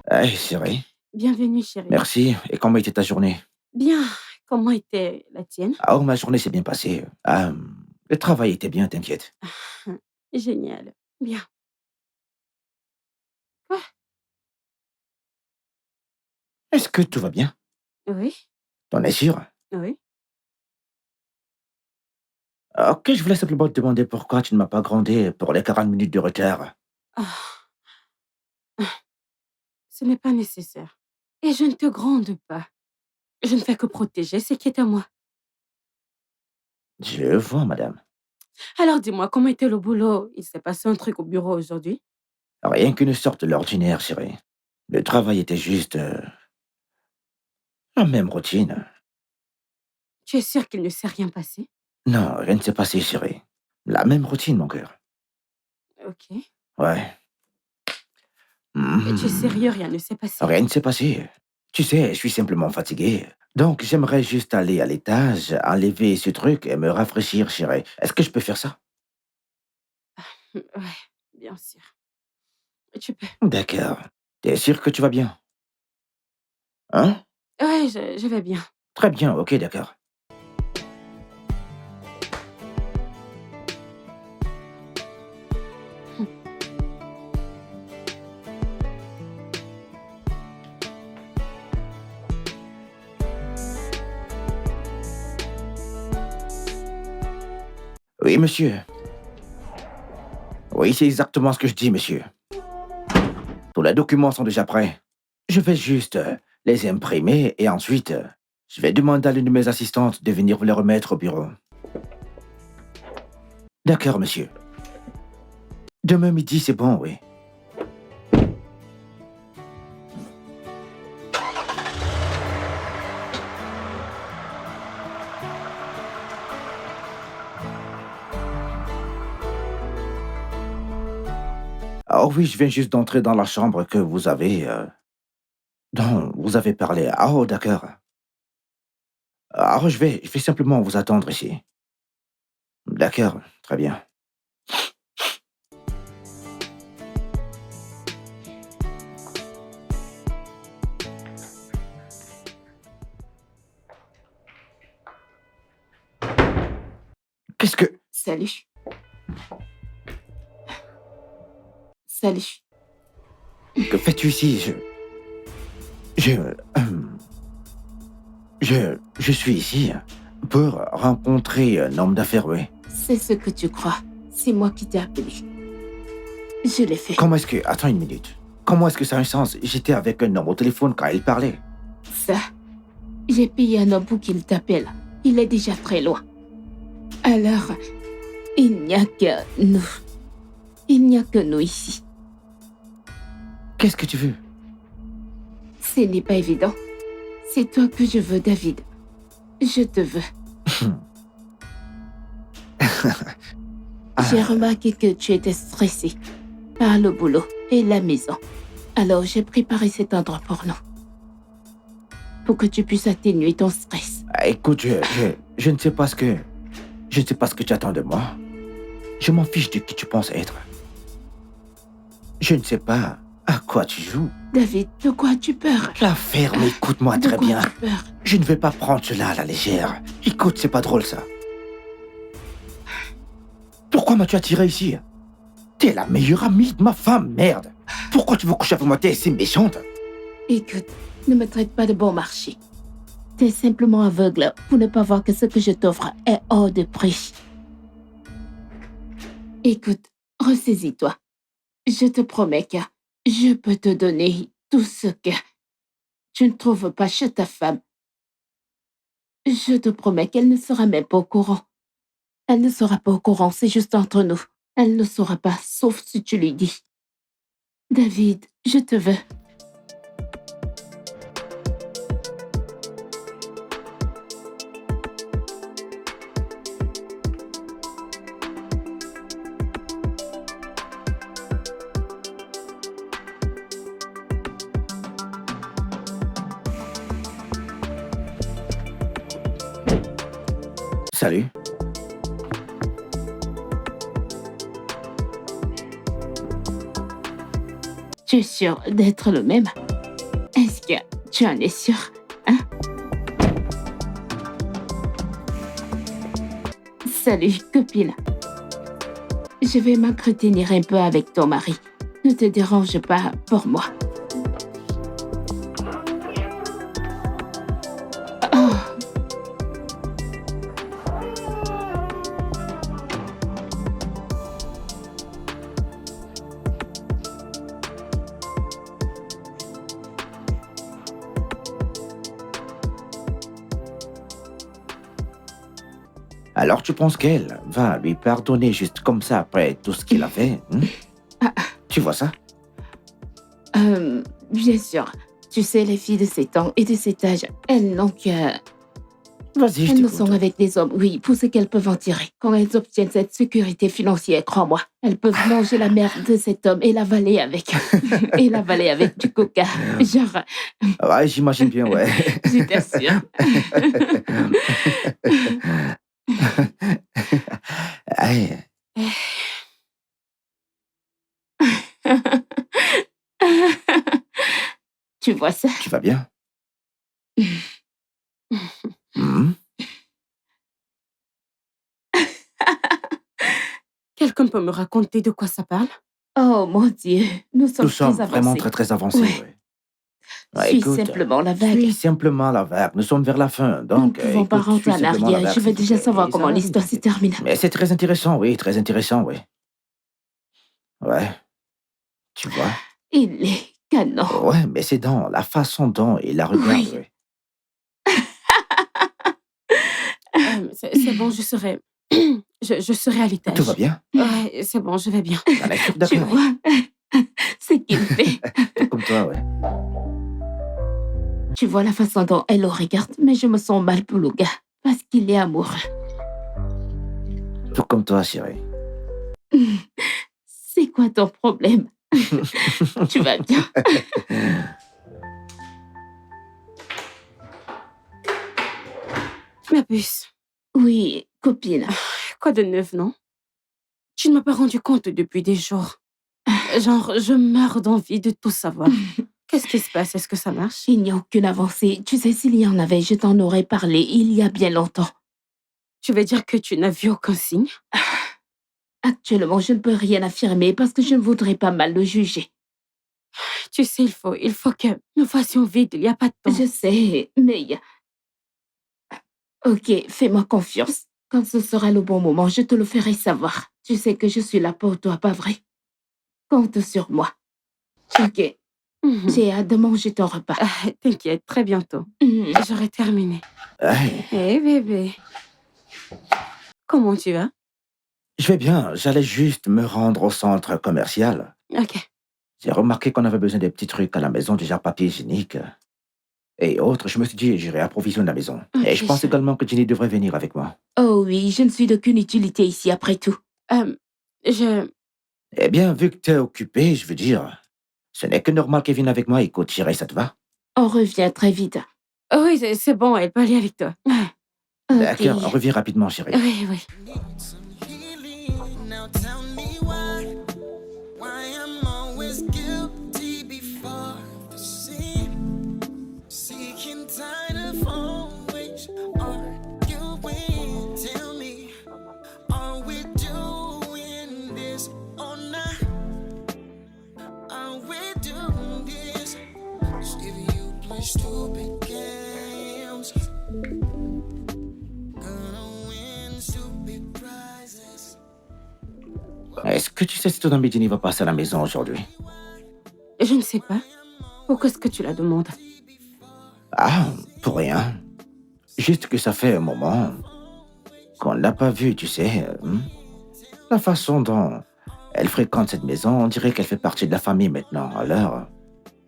Hey, chérie. Bienvenue, chérie. Merci. Et comment était ta journée? Bien. Comment était la tienne? Oh, ma journée s'est bien passée. Le travail était bien, t'inquiète. Génial. Bien. Quoi? Est-ce que tout va bien? Oui. T'en es sûr? Oui. Ok, je voulais simplement te demander pourquoi tu ne m'as pas grondé pour les 40 minutes de retard. Ah. Ce n'est pas nécessaire. Et je ne te gronde pas. Je ne fais que protéger ce qui est à moi. Je vois, madame. Alors dis-moi, comment était le boulot? Il s'est passé un truc au bureau aujourd'hui? Rien qu'une sorte de l'ordinaire, chérie. Le travail était juste... la même routine. Tu es sûr qu'il ne s'est rien passé? Non, rien ne s'est passé, chérie. La même routine, mon cœur. Ok. Ouais. Et tu es sérieux, rien ne s'est passé? Rien ne s'est passé. Tu sais, je suis simplement fatigué. Donc, j'aimerais juste aller à l'étage, enlever ce truc et me rafraîchir, chérie. Est-ce que je peux faire ça? Ouais, bien sûr. Tu peux. D'accord. T'es sûr que tu vas bien? Hein? Ouais, je vais bien. Très bien, ok, d'accord. Oui, monsieur. Oui, c'est exactement ce que je dis, monsieur. Tous les documents sont déjà prêts. Je vais juste les imprimer et ensuite, je vais demander à l'une de mes assistantes de venir vous les remettre au bureau. D'accord, monsieur. Demain midi, c'est bon, oui. Oh oui, je viens juste d'entrer dans la chambre que vous avez... dont vous avez parlé. Ah, oh, d'accord. Alors, je vais simplement vous attendre ici. D'accord, très bien. Qu'est-ce que... Salut. Salut. Que fais-tu ici? Je suis ici pour rencontrer un homme d'affaires, oui. C'est ce que tu crois. C'est moi qui t'ai appelé. Je l'ai fait. Comment est-ce que... Attends une minute. Comment est-ce que ça a un sens? J'étais avec un homme au téléphone quand il parlait. Ça, j'ai payé un homme pour qu'il t'appelle. Il est déjà très loin. Alors, il n'y a que nous. Il n'y a que nous ici. Qu'est-ce que tu veux? Ce n'est pas évident. C'est toi que je veux, David. Je te veux. J'ai remarqué que tu étais stressé par le boulot et la maison. Alors j'ai préparé cet endroit pour nous. Pour que tu puisses atténuer ton stress. Écoute, je ne sais pas ce que... Je ne sais pas ce que tu attends de moi. Je m'en fiche de qui tu penses être. Je ne sais pas à quoi tu joues. David, de quoi as-tu peur? La ferme, écoute-moi De très quoi bien. as-tu peur? Je ne vais pas prendre cela à la légère. Écoute, c'est pas drôle ça. Pourquoi m'as-tu attiré ici? T'es la meilleure amie de ma femme, merde. Pourquoi tu veux coucher avec moi? T'es si méchante. Écoute, ne me traite pas de bon marché. T'es simplement aveugle pour ne pas voir que ce que je t'offre est hors de prix. Écoute, ressaisis-toi. Je te promets que je peux te donner tout ce que tu ne trouves pas chez ta femme. Je te promets qu'elle ne sera même pas au courant. Elle ne sera pas au courant, c'est juste entre nous. Elle ne saura pas, sauf si tu lui dis. David, je te veux. Salut. Tu es sûr d'être le même? Est-ce que tu en es sûr, hein? Salut, copine. Je vais m'entretenir un peu avec ton mari. Ne te dérange pas pour moi. Oh. Alors tu penses qu'elle va lui pardonner juste comme ça après tout ce qu'il a fait, hein? Ah. Tu vois ça? Bien sûr. Tu sais, les filles de ces temps et de cet âge, elles n'ont que... Vas-y, je Elles ne t'écoute. sont avec des hommes, oui, pour ce qu'elles peuvent en tirer. Quand elles obtiennent cette sécurité financière, crois-moi, elles peuvent manger la merde de cet homme et l'avaler avec. Et l'avaler avec du coca. Genre, Ouais, j'imagine bien, ouais. je t'assure. Hey, Tu vois ça? tu vas bien? Hmm? Quelqu'un peut me raconter de quoi ça parle? Oh mon Dieu, nous sommes Nous sommes très vraiment avancés. très avancés, Ouais. ouais. Ouais, Suis écoute, simplement la vague. suis simplement la vague. Nous sommes vers la fin, Nous ne donc... pouvons pas écoute, rentrer suis en simplement la arrière. vague, Je veux s'il te déjà plaît. savoir Et comment ça arrive, l'histoire se t'inquiète. termine. Mais c'est très intéressant, oui, très intéressant, oui. Ouais, tu vois? Il est canon. Ouais, mais c'est dans la façon dont il la regarde, Oui. ouais. C'est bon, je serai... je serai à l'étage. Tout va bien? Ouais, c'est bon, je vais bien. T'en es sûr, Tu d'accord? vois ce qu'il fait. Tout comme toi, ouais. Tu vois la façon dont elle le regarde, mais je me sens mal pour le gars. Parce qu'il est amoureux. Tout comme toi, chérie. C'est quoi ton problème? Tu vas bien? Ma puce, Oui, copine. quoi de neuf, non? Tu ne m'as pas rendu compte depuis des jours. Genre, je meurs d'envie de tout savoir. Qu'est-ce qui se passe? Est-ce que ça marche? Il n'y a aucune avancée. Tu sais, s'il y en avait, je t'en aurais parlé il y a bien longtemps. Tu veux dire que tu n'as vu aucun signe? Actuellement, je ne peux rien affirmer parce que je ne voudrais pas mal le juger. Tu sais, il faut que nous fassions vite, il n'y a pas de temps. Je sais, mais... Ok, fais-moi confiance. Quand ce sera le bon moment, je te le ferai savoir. Tu sais que je suis là pour toi, pas vrai? Compte sur moi. Ok, Mhm. j'ai hâte de manger ton repas. Ah, t'inquiète, très bientôt. Mhm. J'aurai terminé. Hey, Hé, bébé. Comment tu vas? Je vais bien, j'allais juste me rendre au centre commercial. Ok. J'ai remarqué qu'on avait besoin des petits trucs à la maison, du genre papier hygiénique et autres. Je me suis dit, j'irai approvisionner la maison. Ok, Et je pense chérie. également que Jenny devrait venir avec moi. Oh oui, je ne suis d'aucune utilité ici après tout. Je... Eh bien, vu que t'es occupé, je veux dire, ce n'est que normal qu'elle vienne avec moi. Écoute, Chérie, ça te va? On revient très vite. Oh oui, c'est bon, elle peut aller avec toi. Ok. D'accord, on revient rapidement, chérie. Oui, oui. Healing. Now tell me why I'm always guilty before the sin. Sick and tired of always arguing. Tell me, are we doing this or not? Are we doing this? See you play stupid games. Gonna win stupid prizes. Est-ce que tu sais si ton ami Jenny va passer à la maison aujourd'hui? Je ne sais pas. Pourquoi est-ce que tu la demandes? Ah, pour rien. Juste que ça fait un moment qu'on ne l'a pas vue, tu sais. La façon dont elle fréquente cette maison, on dirait qu'elle fait partie de la famille maintenant. Alors,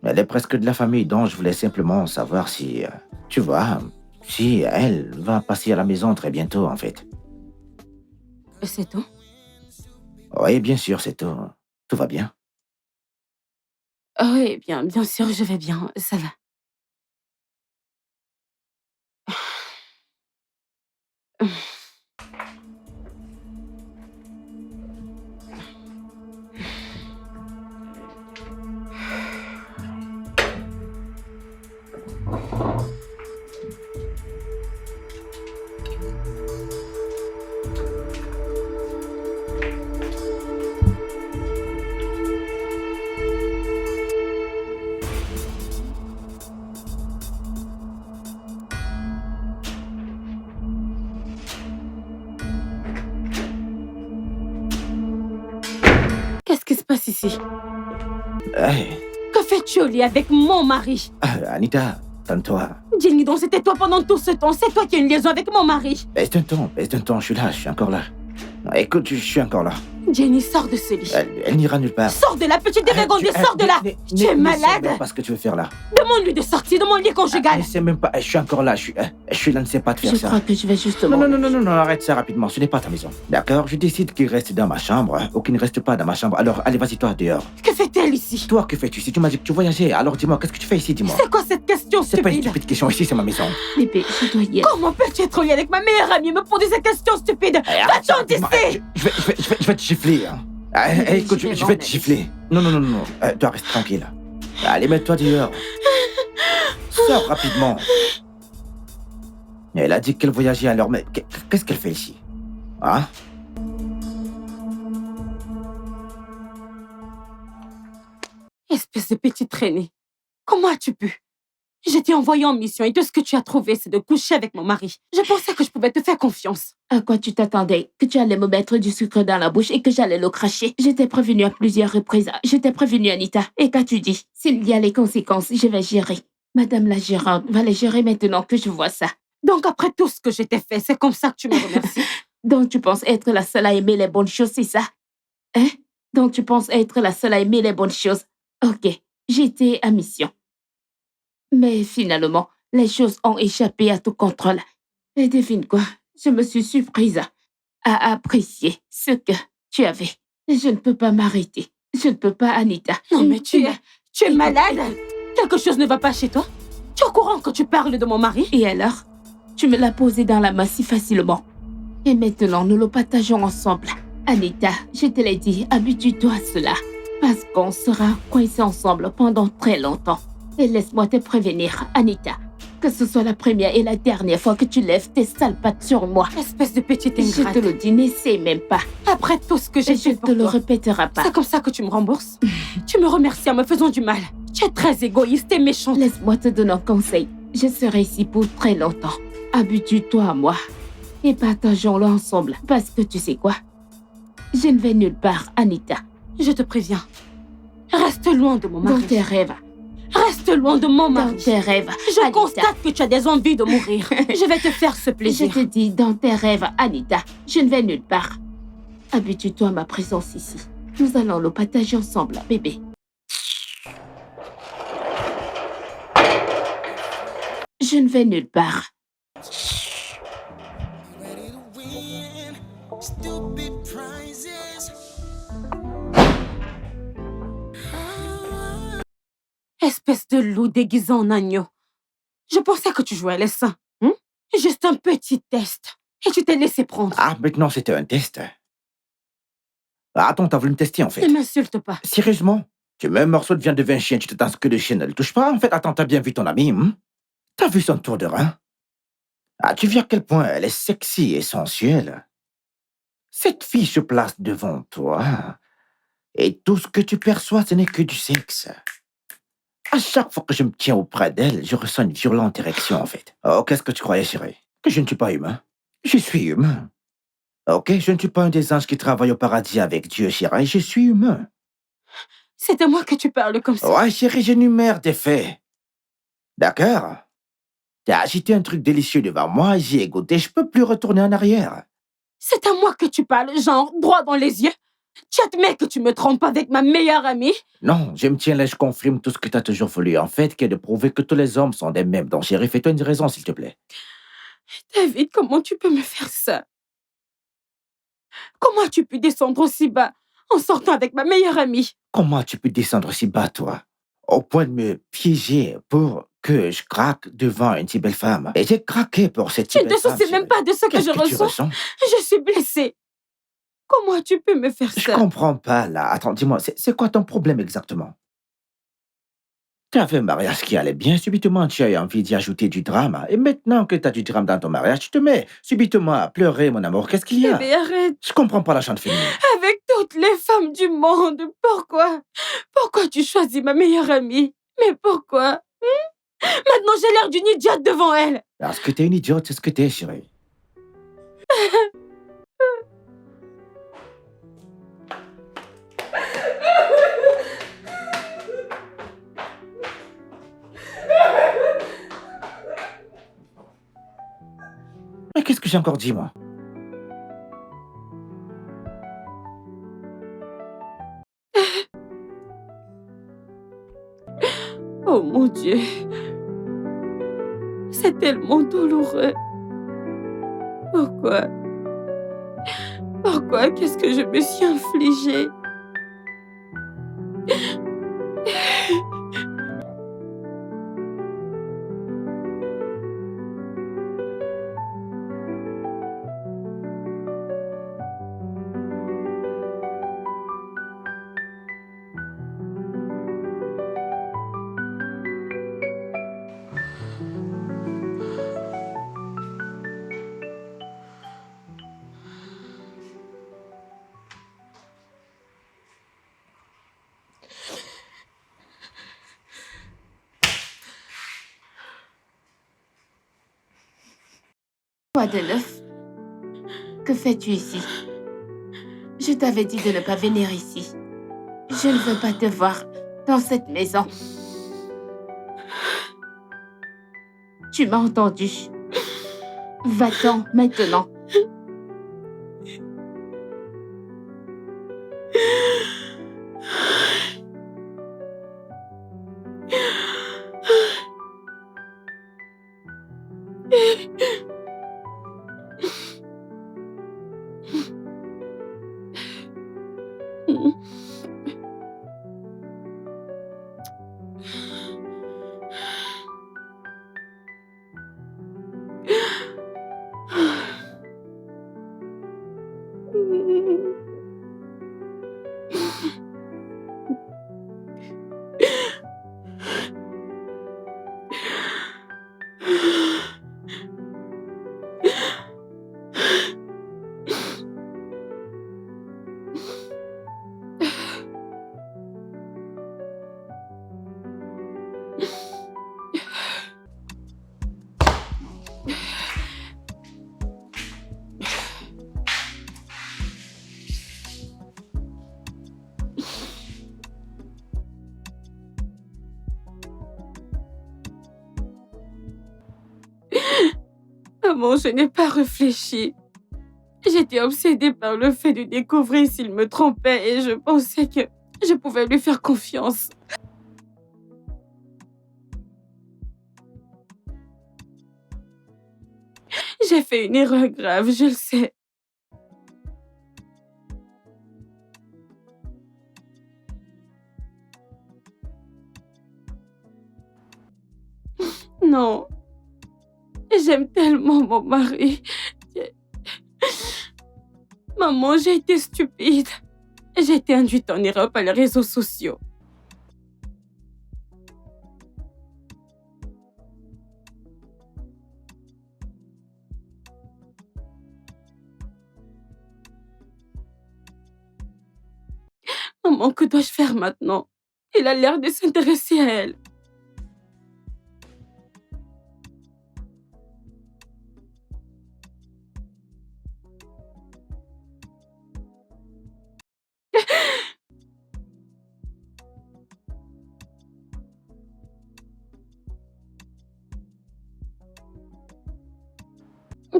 elle est presque de la famille, donc je voulais simplement savoir si, tu vois, si elle va passer à la maison très bientôt, en fait. C'est tout? Oui, bien sûr, c'est tout. Tout va bien. Ah oui, bien sûr, je vais bien. Ça va. Qu'est-ce qui se passe ici? Hey, Que fais-tu au lit avec mon mari? Anita, donne-toi. Jenny, donc c'était toi pendant tout ce temps. C'est toi qui as une liaison avec mon mari. Baisse d'un ton, je suis là, je suis encore là. Écoute, je suis encore là. Jenny, sors de ce lit. Elle n'ira nulle part. Sors de là, petite dégagondée, sors de là. Tu es malade. C'est pas ce que tu veux faire là. Demande-lui de sortir de mon lit conjugal. C'est même pas. Je suis encore là. Je suis là, ne sais pas de faire Je ça. crois que je vais justement... Non, arrête ça rapidement. Ce n'est pas ta maison. D'accord? Je décide qu'il reste dans ma chambre ou qu'il ne reste pas dans ma chambre. Alors, allez, vas-y, toi, dehors. Que fait-elle ici? Toi, que fais-tu ici? Tu m'as dit que tu voyageais. Alors, dis-moi, qu'est-ce que tu fais ici? Dis-moi. C'est quoi cette question C'est pas une stupide? stupide question. Ici, c'est ma maison. Bébé, je dois y aller. Comment peux-tu être lié avec ma meilleure amie et me poser ces questions stupides? Arrête ça Va-t'en rapidement. d'ici! Je vais te gifler. Hein. Écoute, je vais te gifler. Non. Toi, reste tranquille. Allez, mets-toi dehors. Sors rapidement. Elle a dit qu'elle voyageait alors, mais qu'est-ce qu'elle fait ici? Hein? Espèce de petite traînée. Comment as-tu pu? Je t'ai envoyé en mission et tout ce que tu as trouvé, c'est de coucher avec mon mari. Je pensais que je pouvais te faire confiance. À quoi tu t'attendais? Que tu allais me mettre du sucre dans la bouche et que j'allais le cracher? Je t'ai prévenu à plusieurs reprises. Je t'ai prévenu, Anita. Et qu'as-tu dit? S'il y a les conséquences, je vais gérer. Madame la gérante va les gérer maintenant que je vois ça. Donc après tout ce que je t'ai fait, c'est comme ça que tu me remercies. Donc tu penses être la seule à aimer les bonnes choses, c'est ça? Hein? Donc tu penses être la seule à aimer les bonnes choses? Ok, j'étais à mission. Mais finalement, les choses ont échappé à tout contrôle. Et devine quoi? Je me suis surprise à apprécier ce que tu avais. Et je ne peux pas m'arrêter. Je ne peux pas, Anita. Non mais tu es malade? Quelque chose ne va pas chez toi? Tu es au courant que tu parles de mon mari? Et alors? Tu me l'as posé dans la main si facilement. Et maintenant, nous le partageons ensemble. Anita, je te l'ai dit, habitue-toi à cela. Parce qu'on sera coincés ensemble pendant très longtemps. Et laisse-moi te prévenir, Anita, que ce soit la première et la dernière fois que tu lèves tes sales pattes sur moi. Espèce de petite Je ingrate. te le dis, n'essaie même pas. Après tout ce que j'ai Et je fait te pour le toi. répéterai pas. C'est comme ça que tu me rembourses? Tu me remercies en me faisant du mal. Tu es très égoïste et méchante. Laisse-moi te donner un conseil. Je serai ici pour très longtemps. Habitue-toi à moi. Et partageons-le ensemble. Parce que tu sais quoi? Je ne vais nulle part, Anita. Je te préviens. Reste loin de mon Dans mari. tes rêves. Reste loin de mon Dans mari. tes rêves, Je Anita. constate que tu as des envies de mourir. Je vais te faire ce Je plaisir. te dis, dans tes rêves, Anita, je ne vais nulle part. Habitue-toi à ma présence ici. Nous allons le partager ensemble, bébé. Je ne vais nulle part. Ready to win stupid prizes. Espèce de loup déguisé en agneau. Je pensais que tu jouais à l'essaim. Juste un petit test. Et tu t'es laissé prendre. Ah, maintenant c'était un test. Ah, attends, t'as voulu me tester en fait. Ne m'insulte pas. Sérieusement? Tu mets un morceau de viande de vin chien, tu te tasses que de chien, ne le touche pas. En fait, attends, t'as bien vu ton amie, T'as vu son tour de rein? Ah, tu vois à quel point elle est sexy et sensuelle. Cette fille se place devant toi, et tout ce que tu perçois, ce n'est que du sexe. À chaque fois que je me tiens auprès d'elle, je ressens une violente érection, en fait. Oh, qu'est-ce que tu croyais, chérie? Que je ne suis pas humain? Je suis humain. Ok, je ne suis pas un des anges qui travaillent au paradis avec Dieu, chérie, je suis humain. C'est de moi que tu parles comme ça. Ouais, chérie, j'énumère des faits. D'accord? T'as agité un truc délicieux devant moi, j'y ai goûté, je peux plus retourner en arrière. C'est à moi que tu parles, genre droit dans les yeux. Tu admets que tu me trompes avec ma meilleure amie? Non, je me tiens là, je confirme tout ce que t'as toujours voulu, en fait, qui est de prouver que tous les hommes sont des mêmes. Donc, chérie, fais-toi une raison, s'il te plaît. David, comment tu peux me faire ça? Comment as-tu pu descendre aussi bas en sortant avec ma meilleure amie? Comment tu peux descendre si bas, toi? Au point de me piéger pour que je craque devant une si belle femme. Et j'ai craqué pour cette si Tu ne belle te femme, soucies même chérie. pas de ce que Qu'est-ce je que tu ressens. ressens? Je suis blessée. Comment tu peux me faire Je ça? comprends pas, là. Attends, dis-moi, c'est quoi ton problème exactement? Tu as fait un mariage qui allait bien, subitement tu as eu envie d'y ajouter du drame. Et maintenant que tu as du drame dans ton mariage, tu te mets subitement à pleurer, mon amour. Qu'est-ce qu'il y a? Bébé, arrête. Je comprends pas la chante féminine. Avec toutes les femmes du monde, pourquoi? Pourquoi tu choisis ma meilleure amie? Mais pourquoi? Maintenant, j'ai l'air d'une idiote devant elle. Parce que t'es une idiote, c'est ce que t'es, chérie. Mais qu'est-ce que j'ai encore dit, moi? Oh mon Dieu. C'est tellement douloureux. Pourquoi? Pourquoi? Qu'est-ce que je me suis infligé? Quoi de neuf? Que fais-tu ici? Je t'avais dit de ne pas venir ici. Je ne veux pas te voir dans cette maison. Tu m'as entendu. Va-t'en maintenant. Maman, je n'ai pas réfléchi. J'étais obsédée par le fait de découvrir s'il me trompait et je pensais que je pouvais lui faire confiance. J'ai fait une erreur grave, je le sais. Non, j'aime tellement mon mari. Maman, j'ai été stupide. J'ai été induite en erreur par les réseaux sociaux. Maman, que dois-je faire maintenant? Il a l'air de s'intéresser à elle.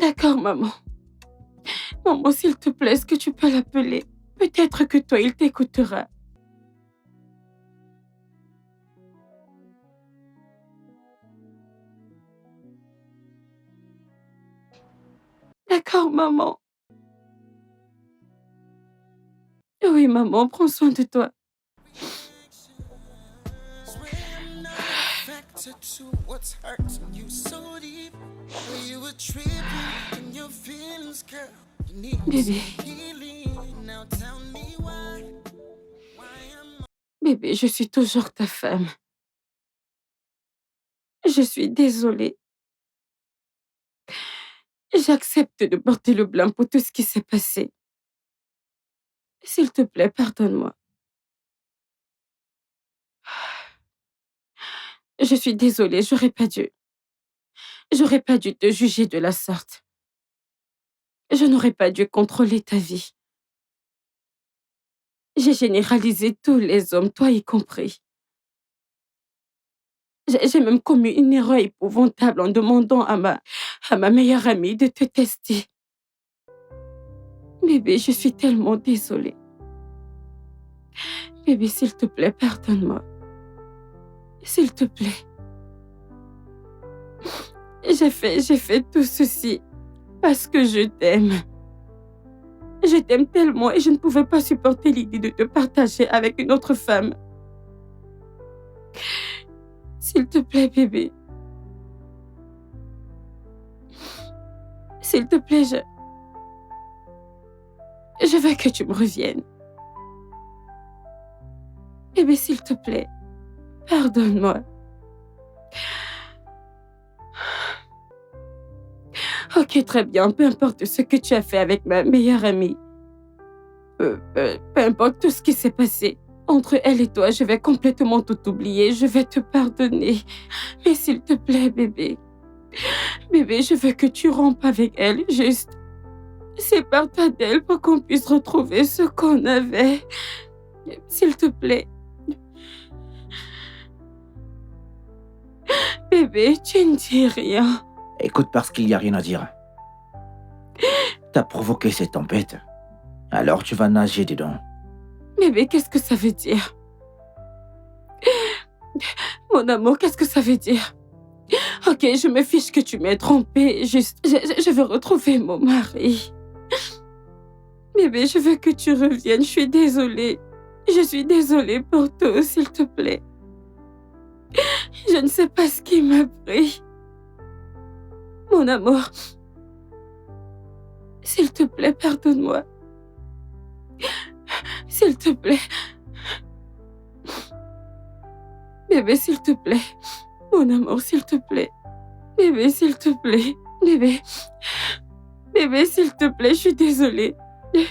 D'accord, maman. Maman, s'il te plaît, est-ce que tu peux l'appeler? Peut-être que toi, il t'écoutera. D'accord, maman. Oui, maman, prends soin de toi. When I'm factor to what's hurting you so deep. When you were tripping in your feelings, girl. You need Bébé, healing. Now tell me why. Why am bébé, je suis toujours ta femme. Je suis désolée. J'accepte de porter le blâme pour tout ce qui s'est passé. S'il te plaît, pardonne-moi. Je suis désolée, j'aurais pas dû. J'aurais pas dû te juger de la sorte. Je n'aurais pas dû contrôler ta vie. J'ai généralisé tous les hommes, toi y compris. J'ai même commis une erreur épouvantable en demandant à ma meilleure amie de te tester. Bébé, je suis tellement désolée. Bébé, s'il te plaît, pardonne-moi. S'il te plaît. J'ai fait tout ceci parce que je t'aime. Je t'aime tellement et je ne pouvais pas supporter l'idée de te partager avec une autre femme. S'il te plaît, bébé. S'il te plaît, je veux que tu me reviennes. Bébé, s'il te plaît, pardonne-moi. Ok, très bien, peu importe ce que tu as fait avec ma meilleure amie. Peu importe tout ce qui s'est passé. Entre elle et toi, je vais complètement tout oublier. Je vais te pardonner. Mais s'il te plaît, bébé. Bébé, je veux que tu rompes avec elle. Juste, sépare-toi d'elle pour qu'on puisse retrouver ce qu'on avait. S'il te plaît. Bébé, tu ne dis rien. Écoute, parce qu'il n'y a rien à dire. T'as provoqué cette tempête. Alors tu vas nager dedans. Bébé, qu'est-ce que ça veut dire? Mon amour, qu'est-ce que ça veut dire? Ok, je me fiche que tu m'aies trompée. Juste, je veux retrouver mon mari. Bébé, je veux que tu reviennes. Je suis désolée. Je suis désolée pour tout, s'il te plaît. Je ne sais pas ce qui m'a pris. Mon amour, s'il te plaît, pardonne-moi. S'il te plaît. Bébé, s'il te plaît. Mon amour, s'il te plaît. Bébé, s'il te plaît. Bébé. Bébé, s'il te plaît, je suis désolée. Je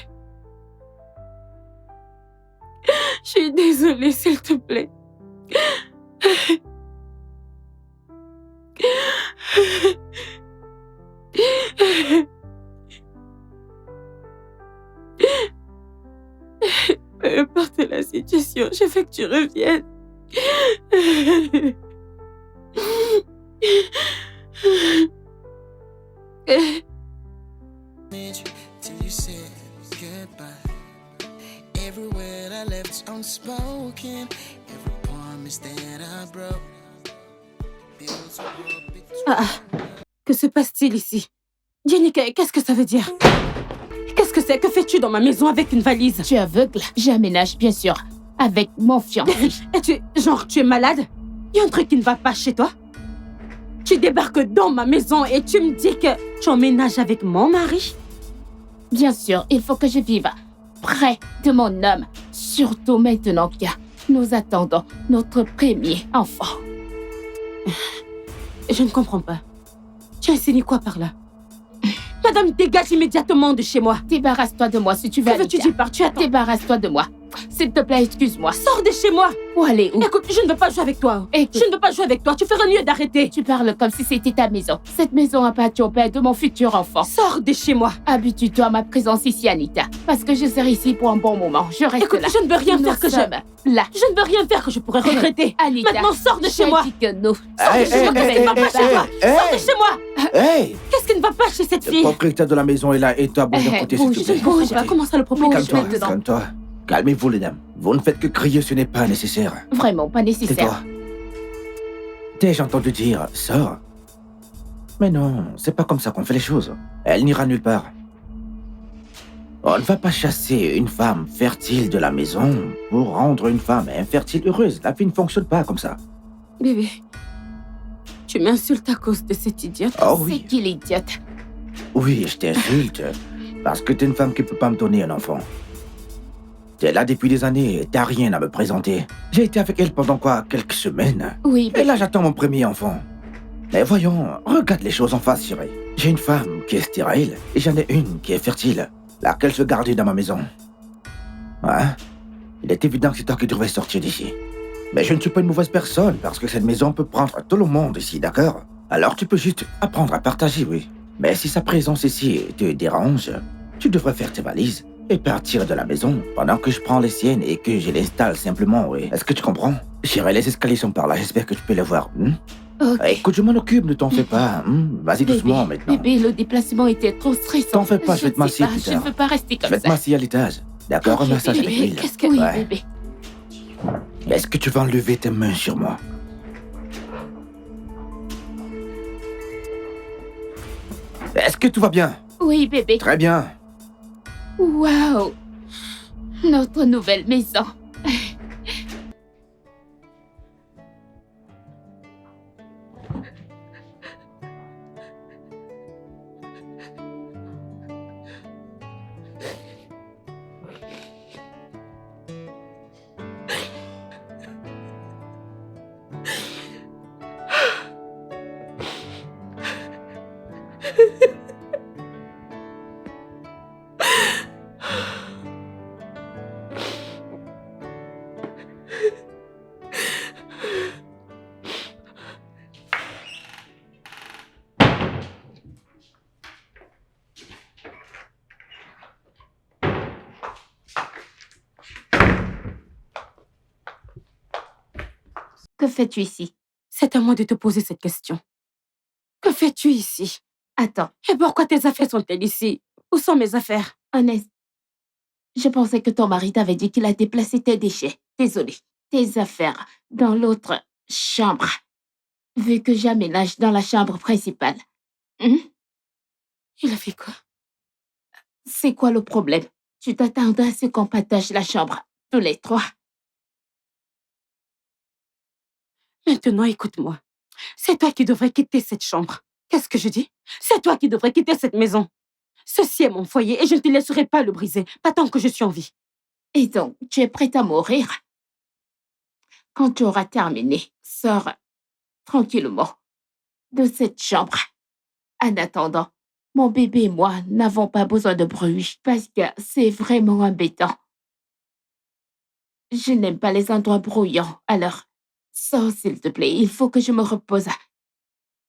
suis désolée, s'il te plaît. Peu importe la situation, je veux que tu reviennes. need you till unspoken. Every promise that I broke. Builds a wall between. Ah, que se passe-t-il ici? Jennifer, qu'est-ce que ça veut dire? Qu'est-ce que c'est? Que fais-tu dans ma maison avec une valise? Tu es aveugle? J'aménage, bien sûr, avec mon fiancé. Et tu es malade? Il y a un truc qui ne va pas chez toi? Tu débarques dans ma maison et tu me dis que tu emménages avec mon mari? Bien sûr, il faut que je vive près de mon homme, surtout maintenant que nous attendons notre premier enfant. Je ne comprends pas. Tu insinues quoi par là? Madame, dégage immédiatement de chez moi. Débarrasse-toi de moi si tu veux. Que veux-tu dire par tu attends? Débarrasse-toi de moi. S'il te plaît, excuse-moi. Sors de chez moi. Où aller où? Écoute, je ne veux pas jouer avec toi. Écoute. Je ne veux pas jouer avec toi. Tu ferais mieux d'arrêter. Tu parles comme si c'était ta maison. Cette maison appartient au père de mon futur enfant. Sors de chez moi. Habitue-toi à ma présence ici, Anita. Parce que je serai ici pour un bon moment. Je reste Écoute, là. je ne veux rien Nous faire que sommes là. Je ne veux rien faire que je pourrais regretter. Anita, Maintenant, sors de chez moi. Dis que nous. Sors de chez moi. Qu'est-ce qui ne va pas chez toi? Sors de chez moi. Hey! Qu'est-ce qui ne va pas chez cette Le fille? propriétaire de la maison est là et toi, bouge d'un côté, s'il bouge, te Je ne plaît. comprends pas. Comment ça, le propriétaire Bouge se met Calme-toi, dedans? calme-toi. Calmez-vous, les dames. Vous ne faites que crier, ce n'est pas nécessaire. Vraiment pas nécessaire. Tais-toi. T'ai-je entendu dire, sors? Mais non, c'est pas comme ça qu'on fait les choses. Elle n'ira nulle part. On ne va pas chasser une femme fertile de la maison pour rendre une femme infertile heureuse. La vie ne fonctionne pas comme ça. Bébé, tu m'insultes à cause de cette idiote. Oh C'est oui, qui l'idiote? oui, je t'insulte. Parce que t'es une femme qui peut pas me donner un enfant. T'es là depuis des années et t'as rien à me présenter. J'ai été avec elle pendant quoi? Quelques semaines. Oui, Et là, j'attends mon premier enfant. Mais voyons, regarde les choses en face, chérie. J'ai une femme qui est stérile et j'en ai une qui est fertile. Laquelle se garder dans ma maison. Hein? Il est évident que c'est toi qui devrais sortir d'ici. Mais je ne suis pas une mauvaise personne parce que cette maison peut prendre tout le monde ici, d'accord? Alors tu peux juste apprendre à partager, oui. Mais si sa présence ici te dérange, tu devrais faire tes valises et partir de la maison pendant que je prends les siennes et que je l'installe simplement, oui. Est-ce que tu comprends? Chérie, les escaliers sont par là, j'espère que tu peux les voir. ok. Écoute, je m'en occupe, ne t'en fais pas. Vas-y doucement maintenant. Bébé, le déplacement était trop stressant. T'en fais pas, je vais te ne masser sais pas, plus Je ne tard. veux pas rester Je comme vais te ça. masser à l'étage. D'accord, un Ok, massage avec bébé, l'huile. qu'est-ce que... Oui, Ouais. bébé. Est-ce que tu vas enlever tes mains sur moi? Est-ce que tout va bien? Oui, bébé. Très bien. Waouh! Notre nouvelle maison. Que fais-tu ici? C'est à moi de te poser cette question. Que fais-tu ici? Attends, Et pourquoi tes affaires sont-elles ici? Où sont mes affaires? Honest. Je pensais que ton mari t'avait dit qu'il a déplacé tes déchets. Désolée. Tes affaires dans l'autre chambre. Vu que j'aménage dans la chambre principale. Il a fait quoi? C'est quoi le problème? Tu t'attendais à ce qu'on partage la chambre, tous les trois. Maintenant, écoute-moi. C'est toi qui devrais quitter cette chambre. Qu'est-ce que je dis? C'est toi qui devrais quitter cette maison. Ceci est mon foyer et je ne te laisserai pas le briser, pas tant que je suis en vie. Et donc, tu es prête à mourir? Quand tu auras terminé, sors tranquillement de cette chambre. En attendant, mon bébé et moi n'avons pas besoin de bruit parce que c'est vraiment embêtant. Je n'aime pas les endroits bruyants, alors sors s'il te plaît, il faut que je me repose.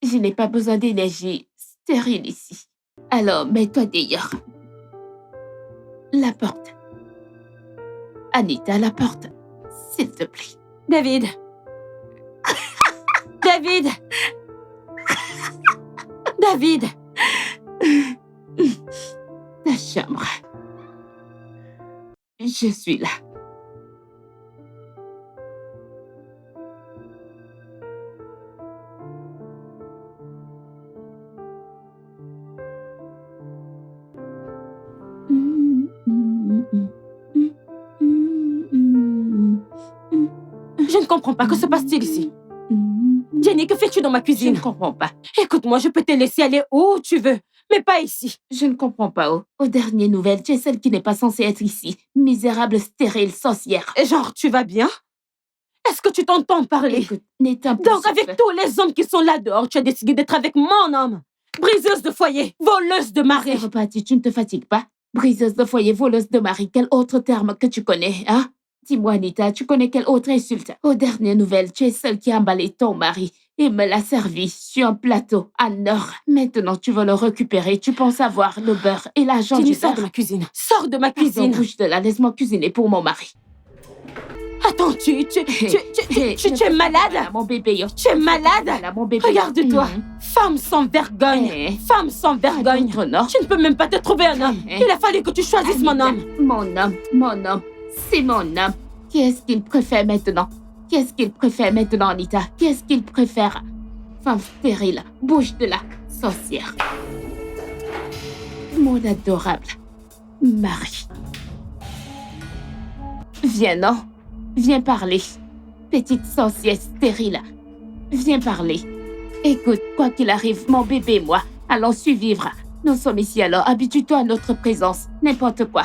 Je n'ai pas besoin d'énergie stérile ici. Alors, mets-toi dehors. La porte. Anita, la porte. S'il te plaît. David! David! David! Ta chambre. Je suis là. comprends pas. Que se passe-t-il ici? Jenny, que fais-tu dans ma Je cuisine? ne comprends pas. Écoute-moi, je peux te laisser aller où tu veux, mais pas ici. Je ne comprends pas. Aux dernières nouvelles, tu es celle qui n'est pas censée être ici. Misérable, stérile, sorcière. Et genre, tu vas bien? Est-ce que tu t'entends parler? Écoute, n'est un Donc, avec tous les hommes qui sont là dehors, tu as décidé d'être avec mon homme. Briseuse de foyer, voleuse de C'est mari. reparti, tu ne te fatigues pas? Briseuse de foyer, voleuse de mari, quel autre terme que tu connais, hein? Dis-moi, Anita, tu connais quelle autre insulte? Aux dernières nouvelles, tu es celle qui a emballé ton mari et me l'a servi sur un plateau en or. Maintenant, tu veux le récupérer. Tu penses avoir le beurre et l'argent Jenny, du sors beurre. de ma cuisine. Sors de ma Pardon, cuisine. bouge de là, laisse-moi cuisiner pour mon mari. Attends, tu es malade? Mon bébé, yo. Tu es malade? Voilà, mon bébé. Regarde-toi. Femme sans vergogne. Eh. Femme sans vergogne. D'autres, non? Tu ne peux même pas te trouver un homme. Eh. Il a fallu que tu choisisses mon homme. Mon homme. C'est mon homme. Qu'est-ce qu'il préfère maintenant? Qu'est-ce qu'il préfère maintenant, Anita? Qu'est-ce qu'il préfère? Femme stérile, bouge de là, sorcière. Mon adorable mari. Viens, non? Viens parler. Petite sorcière stérile. Viens parler. Écoute, quoi qu'il arrive, mon bébé et moi allons survivre. Nous sommes ici alors, habitue-toi à notre présence. N'importe quoi.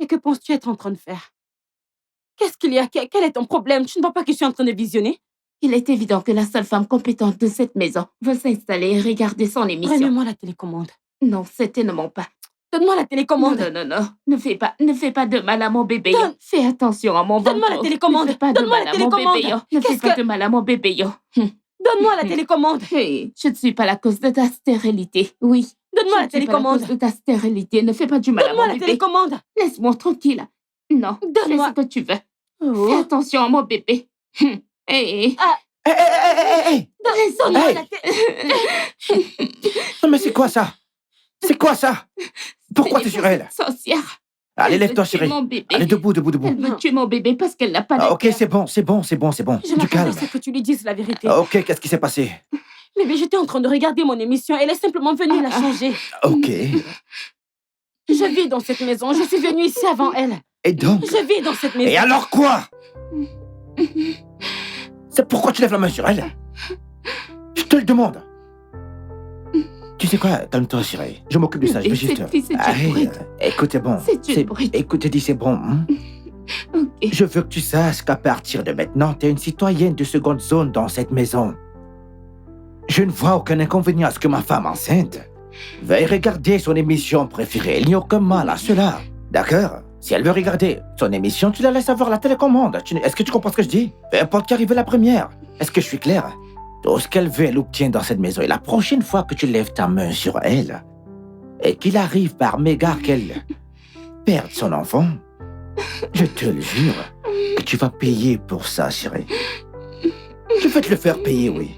Et que penses-tu être en train de faire? Qu'est-ce qu'il y a? Quel est ton problème? Tu ne vois pas que je suis en train de visionner? Il est évident que la seule femme compétente de cette maison veut s'installer et regarder son émission. Remets-moi la télécommande. Non, certainement pas. Donne-moi la télécommande. Non. Ne fais pas de mal à mon bébé. Donne- Fais attention à mon ventre. Donne-moi la télécommande. Ne fais pas de Donne-moi mal la à mon télécommande. bébé. Ne fais Qu'est-ce pas que- de mal à mon bébé. Donne-moi la télécommande. Hey, je ne suis pas la cause de ta stérilité. Oui. Donne-moi la Je ne suis pas la télécommande. cause de ta stérilité. Ne fais pas du mal à Donne-moi mon la bébé. télécommande. Laisse-moi tranquille. Non. Fais Donne-moi. ce que tu veux. Fais Oh. attention à mon bébé. Hey. Hé. Donne-moi Hey. la télécommande. Non, mais c'est quoi ça? C'est quoi ça? Pourquoi t'es sur elle? Sorcière. Allez, Elle veut lève-toi, tuer chérie. mon bébé. Allez, debout. Elle veut tuer mon bébé parce qu'elle n'a pas de Ah, ok, cœur. c'est bon. Je Du m'attendais calme. à ce que tu lui dises la vérité. Ah, ok, qu'est-ce qui s'est passé? Mais j'étais en train de regarder mon émission. Elle est simplement venue la changer. Ok. Je vis dans cette maison. Je suis venue ici avant elle. Et donc? Je vis dans cette maison. Et alors quoi? C'est pourquoi tu lèves la main sur elle? Je te le demande. Tu sais quoi? Calme-toi, chérie. Je m'occupe de ça. Je vais juste... Cette fille, c'est une Allez, brute. écoute, c'est bon. C'est une brute. Écoute, j'ai dit c'est bon. Hein? Ok. Je veux que tu saches qu'à partir de maintenant, tu es une citoyenne de seconde zone dans cette maison. Je ne vois aucun inconvénient à ce que ma femme enceinte veuille regarder son émission préférée. Il n'y a aucun mal à cela. D'accord? Si elle veut regarder son émission, tu la laisses avoir la télécommande. Est-ce que tu comprends ce que je dis? Peu importe qui arrive la première. Est-ce que je suis clair? Tout ce qu'elle veut, elle l'obtient dans cette maison. Et la prochaine fois que tu lèves ta main sur elle, et qu'il arrive par mégarde qu'elle perde son enfant, je te le jure que tu vas payer pour ça, chérie. Je vais te le faire payer, oui.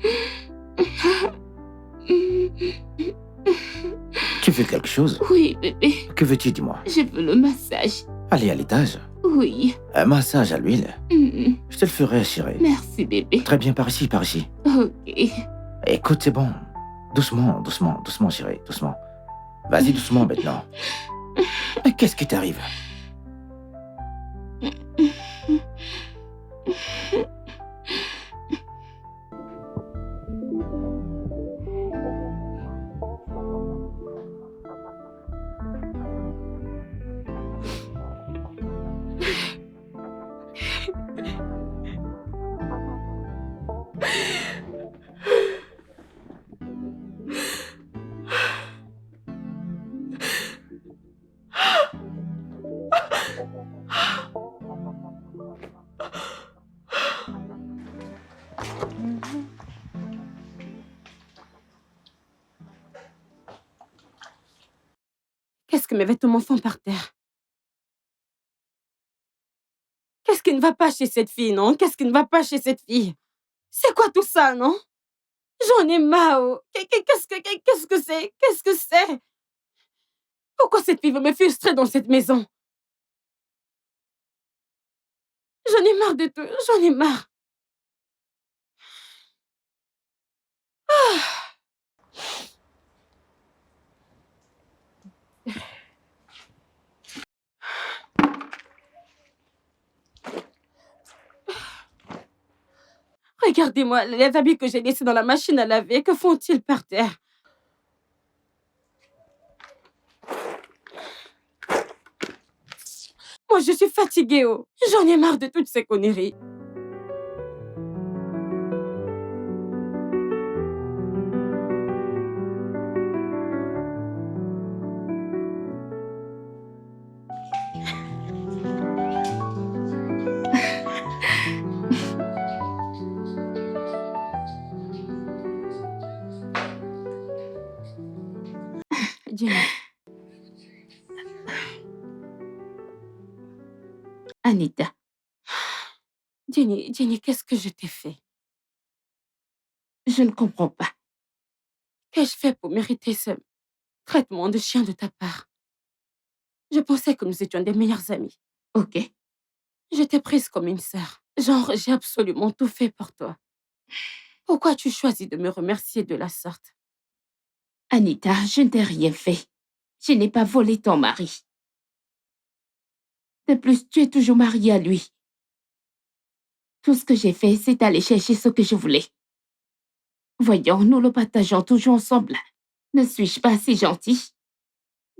Tu veux quelque chose? Oui, bébé. Que veux-tu, dis-moi? Je veux le massage. Allez à l'étage. Oui. Un massage à l'huile. Je te le ferai, chérie. Merci, bébé. Très bien, par ici, par ici. Ok. Écoute, c'est bon. Doucement, chérie, doucement. Vas-y, doucement, maintenant. Mais qu'est-ce qui t'arrive? Qu'est-ce que mes vêtements font par terre? Qu'est-ce qui ne va pas chez cette fille, non? Qu'est-ce qui ne va pas chez cette fille? C'est quoi tout ça, non? J'en ai marre. Qu'est-ce que c'est? Qu'est-ce que c'est? Pourquoi cette fille veut me frustrer dans cette maison? J'en ai marre de tout. J'en ai marre. Regardez-moi, les habits que j'ai laissés dans la machine à laver, que font-ils par terre? Moi, je suis fatiguée, oh. J'en ai marre de toutes ces conneries. Jenny, Anita, Jenny, qu'est-ce que je t'ai fait? je ne comprends pas. Qu'ai-je fait pour mériter ce traitement de chien de ta part? Je pensais que nous étions des meilleures amies. Ok, Je t'ai prise comme une sœur. Genre, j'ai absolument tout fait pour toi. Pourquoi as-tu choisi de me remercier de la sorte? Anita, je ne t'ai rien fait. Je n'ai pas volé ton mari. De plus, tu es toujours mariée à lui. Tout ce que j'ai fait, c'est aller chercher ce que je voulais. Voyons, nous le partageons toujours ensemble. Ne suis-je pas si gentille?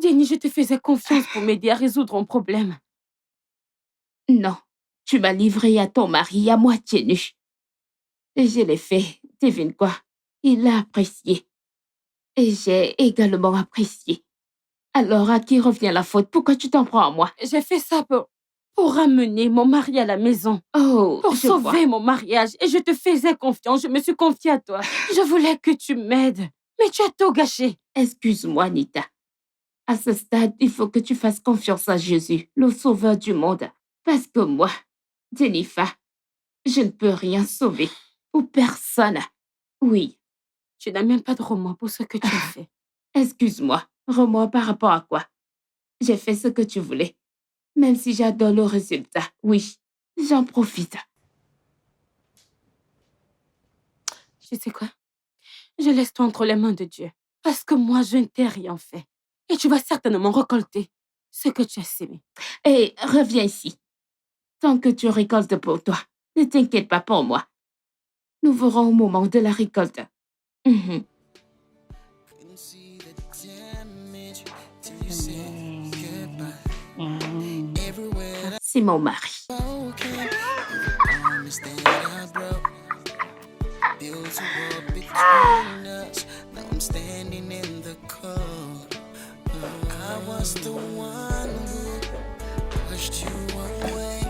Jenny, je te faisais confiance pour m'aider à résoudre un problème. Non, tu m'as livré à ton mari à moitié nu. Et je l'ai fait, devine quoi? Il l'a apprécié. Et j'ai également apprécié. Alors, à qui revient la faute? Pourquoi tu t'en prends à moi? J'ai fait ça pour ramener mon mari à la maison. Oh, Pour je vois. sauver mon mariage. Et je te faisais confiance. Je me suis confiée à toi. Je voulais que tu m'aides. Mais tu as tout gâché. Excuse-moi, Anita. À ce stade, il faut que tu fasses confiance à Jésus, le sauveur du monde. Parce que moi, Jennifer, je ne peux rien sauver. Ou personne. Oui, Tu n'as même pas de remords pour ce que tu as fait. excuse-moi. Remords par rapport à quoi? J'ai fait ce que tu voulais. Même si j'adore le résultat. Oui, j'en profite. Tu sais quoi? Je laisse toi entre les mains de Dieu. Parce que moi, je ne t'ai rien fait. Et tu vas certainement récolter ce que tu as sémé. Et reviens ici. Tant que tu récoltes pour toi, ne t'inquiète pas pour moi. Nous verrons au moment de la récolte. Mhm. Couldn't see the damage till you said goodbye. Everywhere C'est mon mari. spoken, every promise that I broke. Built a wall between us. Now I'm standing in the cold. I was the one who pushed you away.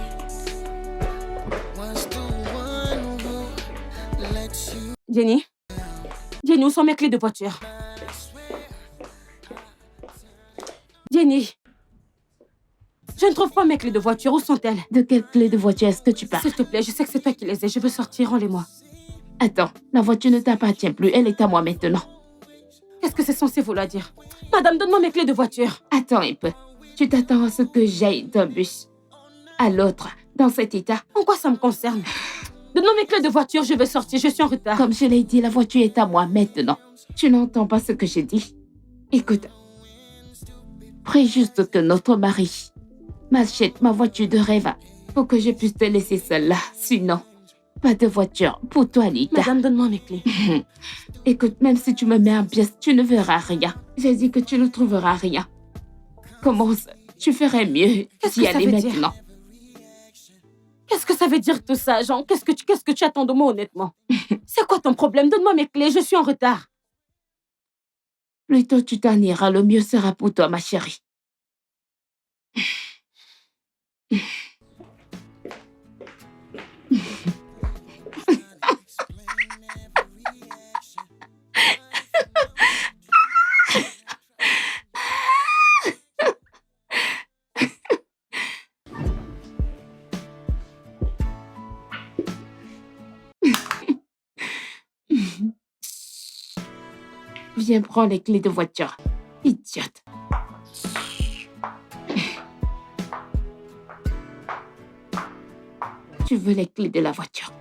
Was the one who let you Jenny? Jenny, où sont mes clés de voiture? Jenny? Je ne trouve pas mes clés de voiture. Où sont-elles? De quelle clé de voiture est-ce que tu parles? S'il te plaît, je sais que c'est toi qui les as. Je veux sortir, rends-les-moi. Attends, la voiture ne t'appartient plus. Elle est à moi maintenant. Qu'est-ce que c'est censé vouloir dire? Madame, donne-moi mes clés de voiture. Attends un peu. Tu t'attends à ce que j'aille d'un bus à l'autre dans cet état? En quoi ça me concerne? Donne-moi mes clés de voiture, je veux sortir, je suis en retard. Comme je l'ai dit, la voiture est à moi maintenant. Tu n'entends pas ce que je dis? Écoute, prie juste que notre mari m'achète ma voiture de rêve pour que je puisse te laisser seule là. Sinon, pas de voiture pour toi, Anita. Madame, donne-moi mes clés. Écoute, même si tu me mets en pièces, tu ne verras rien. J'ai dit que tu ne trouveras rien. Commence. Tu ferais mieux Qu'est-ce d'y que ça aller veut dire? maintenant. Qu'est-ce que ça veut dire tout ça, Jean? Qu'est-ce que tu attends de moi, honnêtement? C'est quoi ton problème? Donne-moi mes clés, je suis en retard. Plus tôt tu t'en iras, le mieux sera pour toi, ma chérie. Viens prendre les clés de voiture. Idiote. Tu veux les clés de la voiture.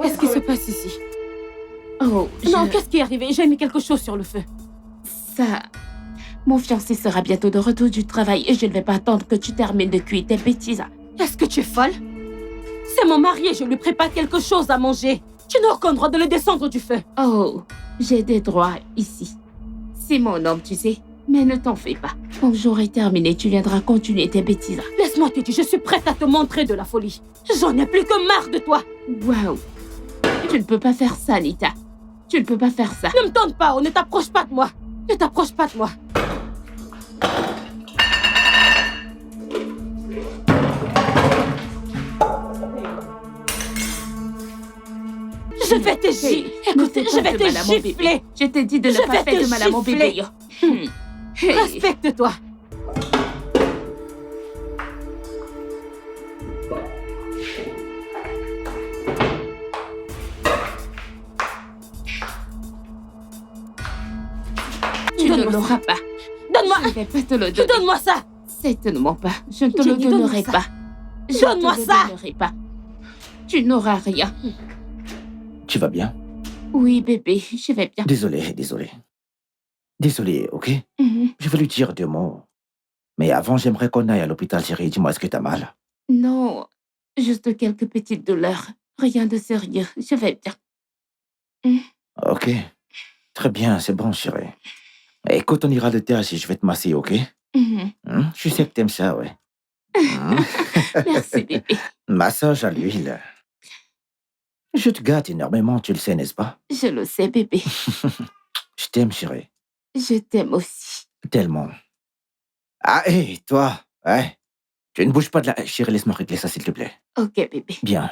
Qu'est-ce qui se passe ici? Oh, Non, qu'est-ce qui est arrivé? J'ai mis quelque chose sur le feu. Ça... Mon fiancé sera bientôt de retour du travail et je ne vais pas attendre que tu termines de cuire tes bêtises. Est-ce que tu es folle? C'est mon mari et je lui prépare quelque chose à manger. Tu n'as aucun droit de le descendre du feu. Oh, j'ai des droits ici. C'est mon homme, tu sais. Mais ne t'en fais pas. Quand j'aurai terminé, tu viendras continuer tes bêtises. Laisse-moi te dire, je suis prête à te montrer de la folie. J'en ai plus que marre de toi. Waouh. Tu ne peux pas faire ça, Anita. Tu ne peux pas faire ça. Ne me tente pas, ne t'approche pas de moi. Ne t'approche pas de moi. Je vais te gifler. Écoutez, je vais te gifler. Je t'ai dit de ne pas faire de mal à mon bébé. Hey. Respecte-toi. Tu ne l'auras pas. Donne-moi. Je ne vais pas te le donner. Donne-moi ça. Certainement pas. Je ne te Jenny, le donnerai donne-moi pas. Je ne Donne-moi te le ça. donnerai pas. Tu n'auras rien. Tu vas bien? Oui, bébé, je vais bien. Désolé. Désolé, ok? Mhm. Je vais lui dire 2 mots. Mais avant, j'aimerais qu'on aille à l'hôpital, chérie. Dis-moi, est-ce que t'as mal? Non, juste quelques petites douleurs. Rien de sérieux. Je vais bien. Ok. Très bien, c'est bon, chérie. Écoute, on ira à l'hôtel et je vais te masser, ok? Mhm. Je sais que t'aimes ça, ouais. Merci, bébé. Massage à l'huile. Je te gâte énormément, tu le sais, n'est-ce pas? Je le sais, bébé. Je t'aime, chérie. Je t'aime aussi. Tellement. Ah, hé, toi, ouais. Tu ne bouges pas de là. Chérie, laisse-moi régler ça, s'il te plaît. Ok, bébé. Bien.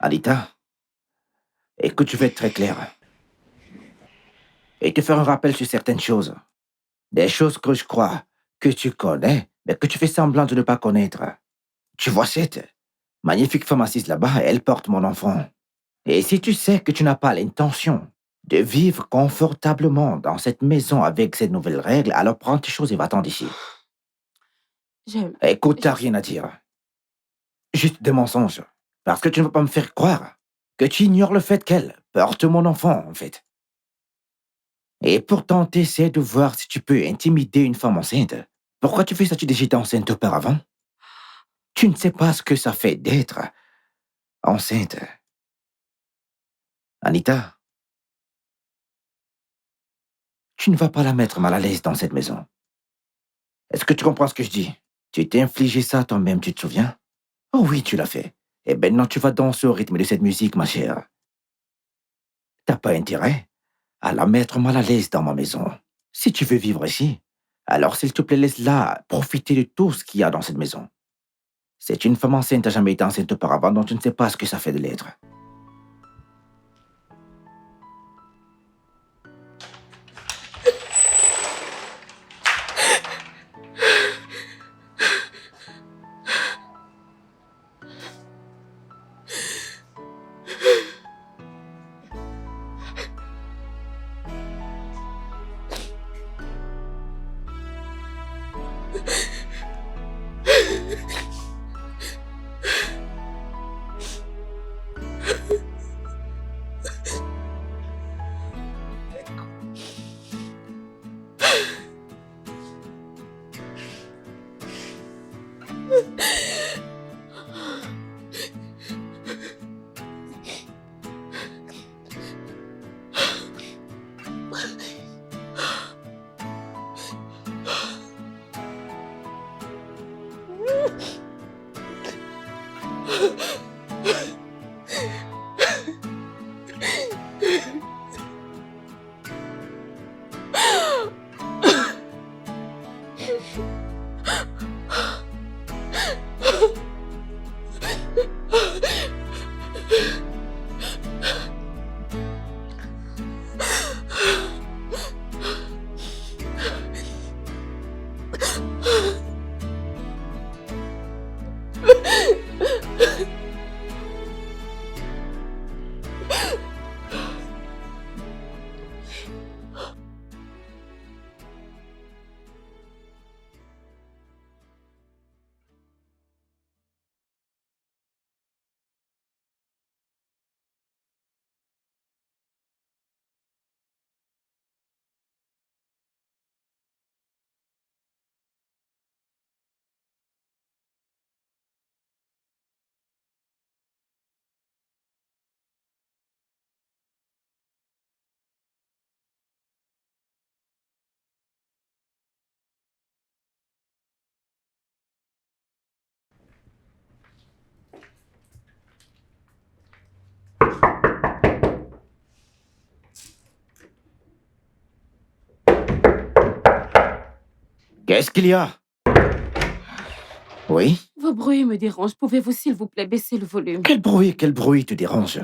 Anita, écoute, je vais être très clair. Et te faire un rappel sur certaines choses. Des choses que je crois que tu connais, mais que tu fais semblant de ne pas connaître. Tu vois cette magnifique femme assise là-bas, elle porte mon enfant. Et si tu sais que tu n'as pas l'intention de vivre confortablement dans cette maison avec ces nouvelles règles, alors prends tes choses et va-t'en d'ici. Écoute, t'as rien à dire. Juste des mensonges. Parce que tu ne vas pas me faire croire que tu ignores le fait qu'elle porte mon enfant, en fait. Et pourtant, t'essaies de voir si tu peux intimider une femme enceinte. Pourquoi tu fais ça? Tu dis j'étais enceinte auparavant? Tu ne sais pas ce que ça fait d'être enceinte. Anita, tu ne vas pas la mettre mal à l'aise dans cette maison. Est-ce que tu comprends ce que je dis? Tu t'es infligé ça toi-même, tu te souviens? Oh oui, tu l'as fait. Et maintenant, tu vas danser au rythme de cette musique, ma chère. T'as pas intérêt à la mettre mal à l'aise dans ma maison. Si tu veux vivre ici, alors s'il te plaît, laisse-la profiter de tout ce qu'il y a dans cette maison. C'est une femme enceinte, t'as jamais été enceinte auparavant, donc tu ne sais pas ce que ça fait de l'être. Qu'est-ce qu'il y a? Oui? Vos bruits me dérangent. Pouvez-vous, s'il vous plaît, baisser le volume? Quel bruit te dérange?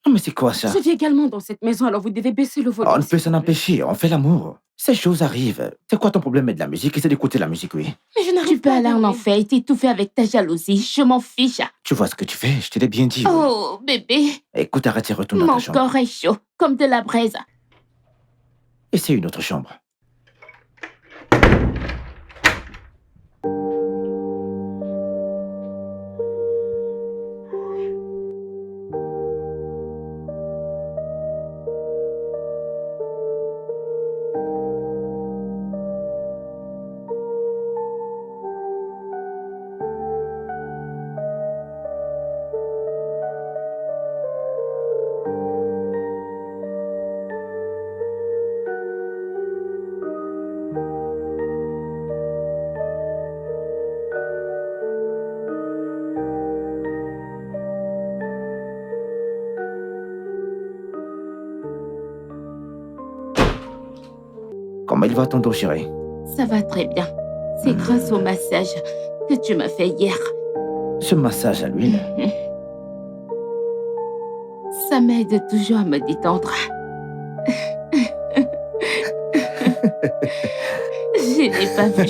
Non, mais c'est quoi ça? Je vis également dans cette maison, alors vous devez baisser le volume. On ne peut s'il s'en vous plaît. empêcher, on fait l'amour. Ces choses arrivent. C'est quoi ton problème avec la musique? Essaie d'écouter la musique, oui. Mais je Tu n'arrive peux pas à aller en dormir. enfer et t'étouffer avec ta jalousie. Je m'en fiche. Tu vois ce que tu fais, je te l'ai bien dit. Oui. Oh, bébé, Écoute, arrête et retourne dans mon ta chambre. corps est chaud, comme de la braise. Essaie une autre chambre. Comment il va ton dos, chérie? Ça va très bien. C'est grâce au massage que tu m'as fait hier. Ce massage à l'huile. Ça m'aide toujours à me détendre. Je n'ai pas vu.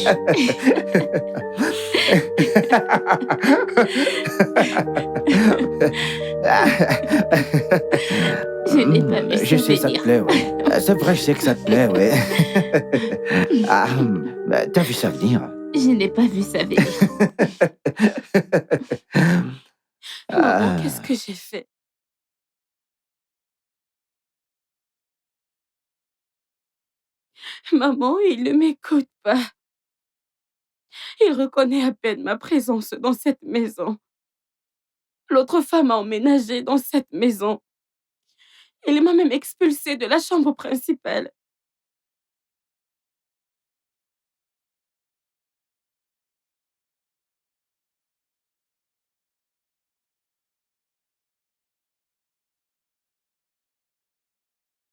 Je n'ai pas vu Je ça sais, ça te venir. plaît, oui. C'est vrai, je sais que ça te plaît, oui. Ah, t'as vu ça venir? Je n'ai pas vu ça venir. Maman, qu'est-ce que j'ai fait? Maman, il ne m'écoute pas. Il reconnaît à peine ma présence dans cette maison. L'autre femme a emménagé dans cette maison. Il m'a même expulsée de la chambre principale.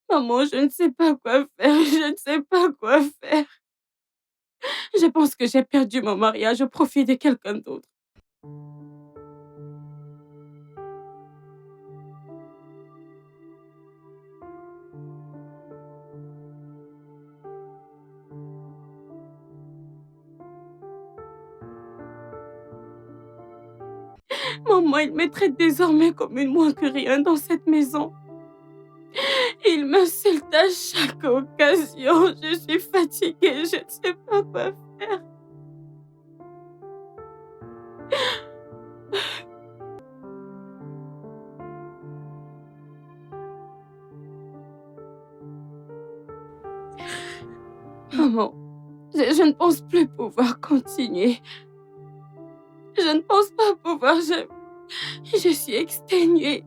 Maman, je ne sais pas quoi faire. Je ne sais pas quoi faire. Je pense que j'ai perdu mon mariage au profit de quelqu'un d'autre. Maman, il me traite désormais comme une moins que rien dans cette maison. Il m'insulte à chaque occasion. Je suis fatiguée. Je ne sais pas quoi faire. Maman, je ne pense plus pouvoir continuer. Je ne pense pas pouvoir. Je suis exténuée.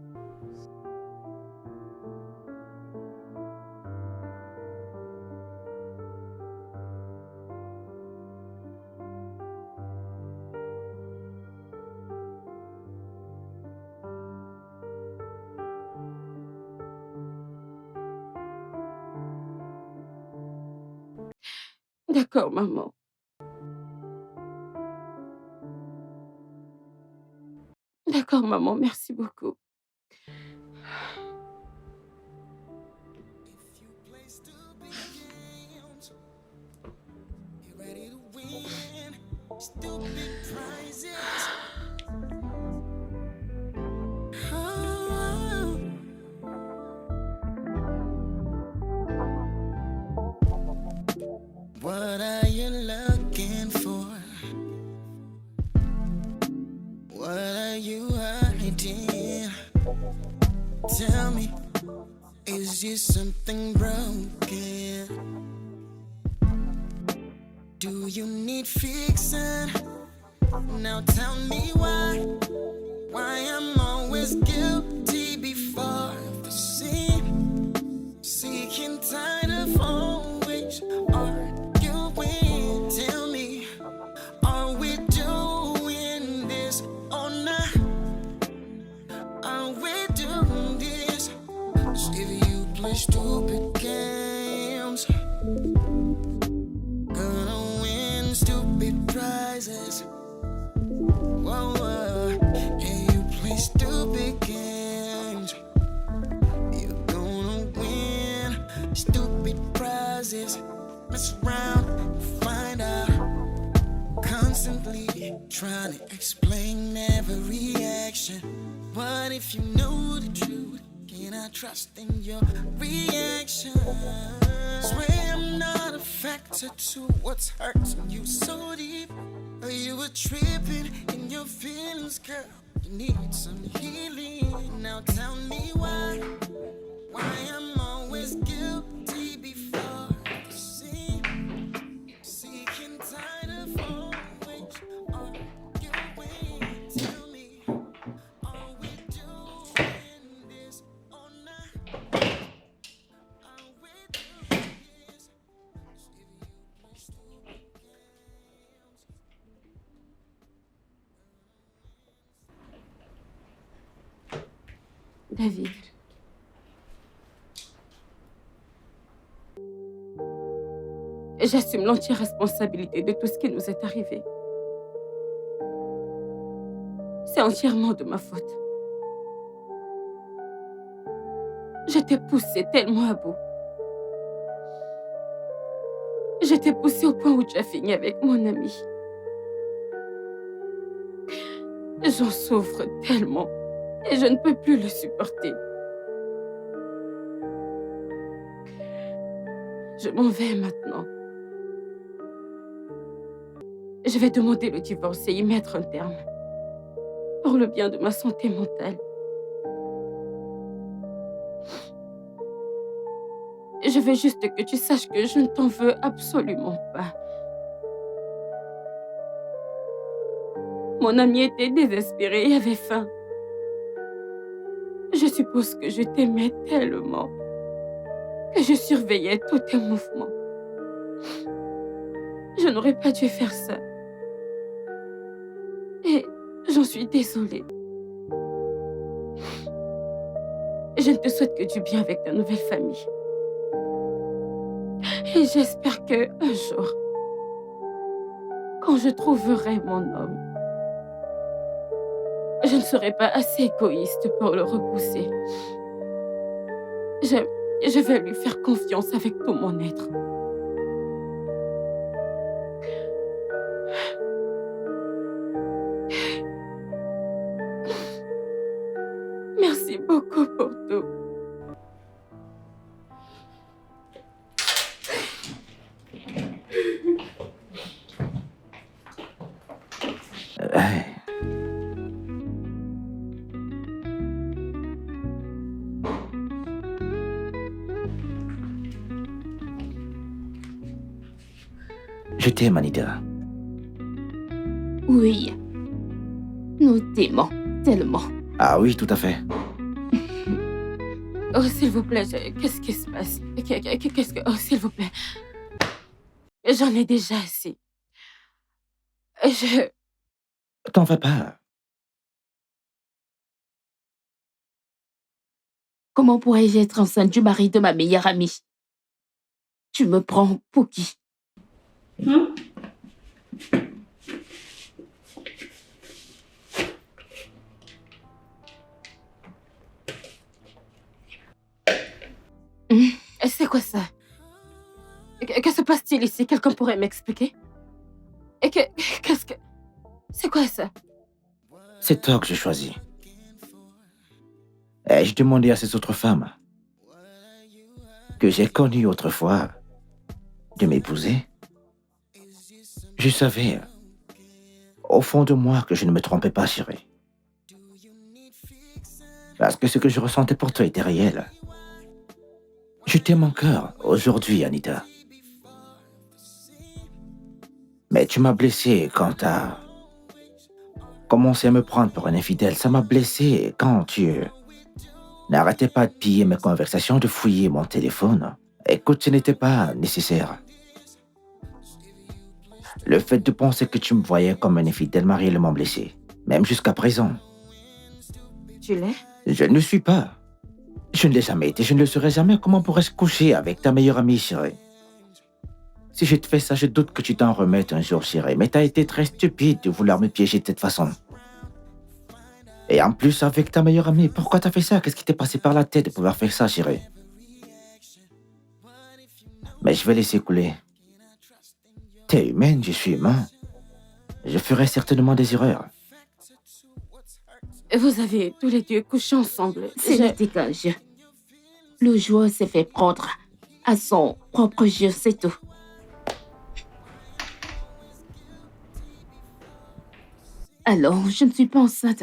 D'accord, maman. D'accord, maman, merci beaucoup. If you play stupid games, you ready to win stupid prizes. Oh. What are you looking for? What are you hiding? Tell me, is there something broken? Do you need fixing? Now tell me why I'm always guilty before the sin. Sick and tired of always arguing. Tell me, are we doing this or not? Are we doing this? 'Cause if you play stupid games, gonna win stupid prizes. Whoa, whoa. Yeah, you play stupid games, you're gonna win stupid prizes. Mess around, find out. Constantly trying to explain every action. What if you know the truth? Can I trust in your reaction? Swear I'm not a factor to what's hurting you so deep. Or you were tripping in your feelings, girl. You need some healing. Now tell me why I'm always guilty before the sin. Sick and tired of always arguing. Tell me, are we doing this or not? Are we doing this? 'Cause if you play stupid games. David. J'assume l'entière responsabilité de tout ce qui nous est arrivé. C'est entièrement de ma faute. Je t'ai poussé tellement à bout. Je t'ai poussé au point où tu as fini avec mon ami. J'en souffre tellement et je ne peux plus le supporter. Je m'en vais maintenant. Je vais demander le divorce et y mettre un terme. Pour le bien de ma santé mentale. Je veux juste que tu saches que je ne t'en veux absolument pas. Mon ami était désespéré et avait faim. Je suppose que je t'aimais tellement que je surveillais tous tes mouvements. Je n'aurais pas dû faire ça. Et j'en suis désolée. Je ne te souhaite que du bien avec ta nouvelle famille. Et j'espère que un jour, quand je trouverai mon homme, je ne serai pas assez égoïste pour le repousser. Je vais lui faire confiance avec tout mon être. Merci beaucoup pour tout. Je t'aime, Anita. Oui. Nous t'aimons tellement. Ah oui, tout à fait. Oh, s'il vous plaît, qu'est-ce qui se passe? Qu'est-ce que... Oh, s'il vous plaît. J'en ai déjà assez. T'en vas pas. Comment pourrais-je être enceinte du mari de ma meilleure amie? Tu me prends pour qui? C'est quoi ça? Que se passe-t-il ici? Quelqu'un pourrait m'expliquer? Qu'est-ce que... C'est quoi ça? C'est toi que j'ai choisi. Ai-je demandé à ces autres femmes que j'ai connues autrefois de m'épouser? Je savais, au fond de moi, que je ne me trompais pas, chérie. Parce que ce que je ressentais pour toi était réel. Je t'aime encore aujourd'hui, Anita. Mais tu m'as blessé quand t'as commencé à me prendre pour un infidèle. Ça m'a blessé quand tu n'arrêtais pas de piller mes conversations, de fouiller mon téléphone. Écoute, ce n'était pas nécessaire. Le fait de penser que tu me voyais comme un infidèle m'a réellement blessé. Même jusqu'à présent. Tu l'es? Je ne le suis pas. Je ne l'ai jamais été, je ne le serai jamais. Comment pourrais-je coucher avec ta meilleure amie, chérie? Si je te fais ça, je doute que tu t'en remettes un jour, chérie. Mais t'as été très stupide de vouloir me piéger de cette façon. Et en plus, avec ta meilleure amie, pourquoi t'as fait ça? Qu'est-ce qui t'est passé par la tête de pouvoir faire ça, chérie? Mais je vais laisser couler. T'es humaine, je suis humain. Je ferai certainement des erreurs. Vous avez tous les deux couché ensemble. Ce n'était qu'un jeu. Le joueur s'est fait prendre à son propre jeu, c'est tout. Alors, je ne suis pas enceinte.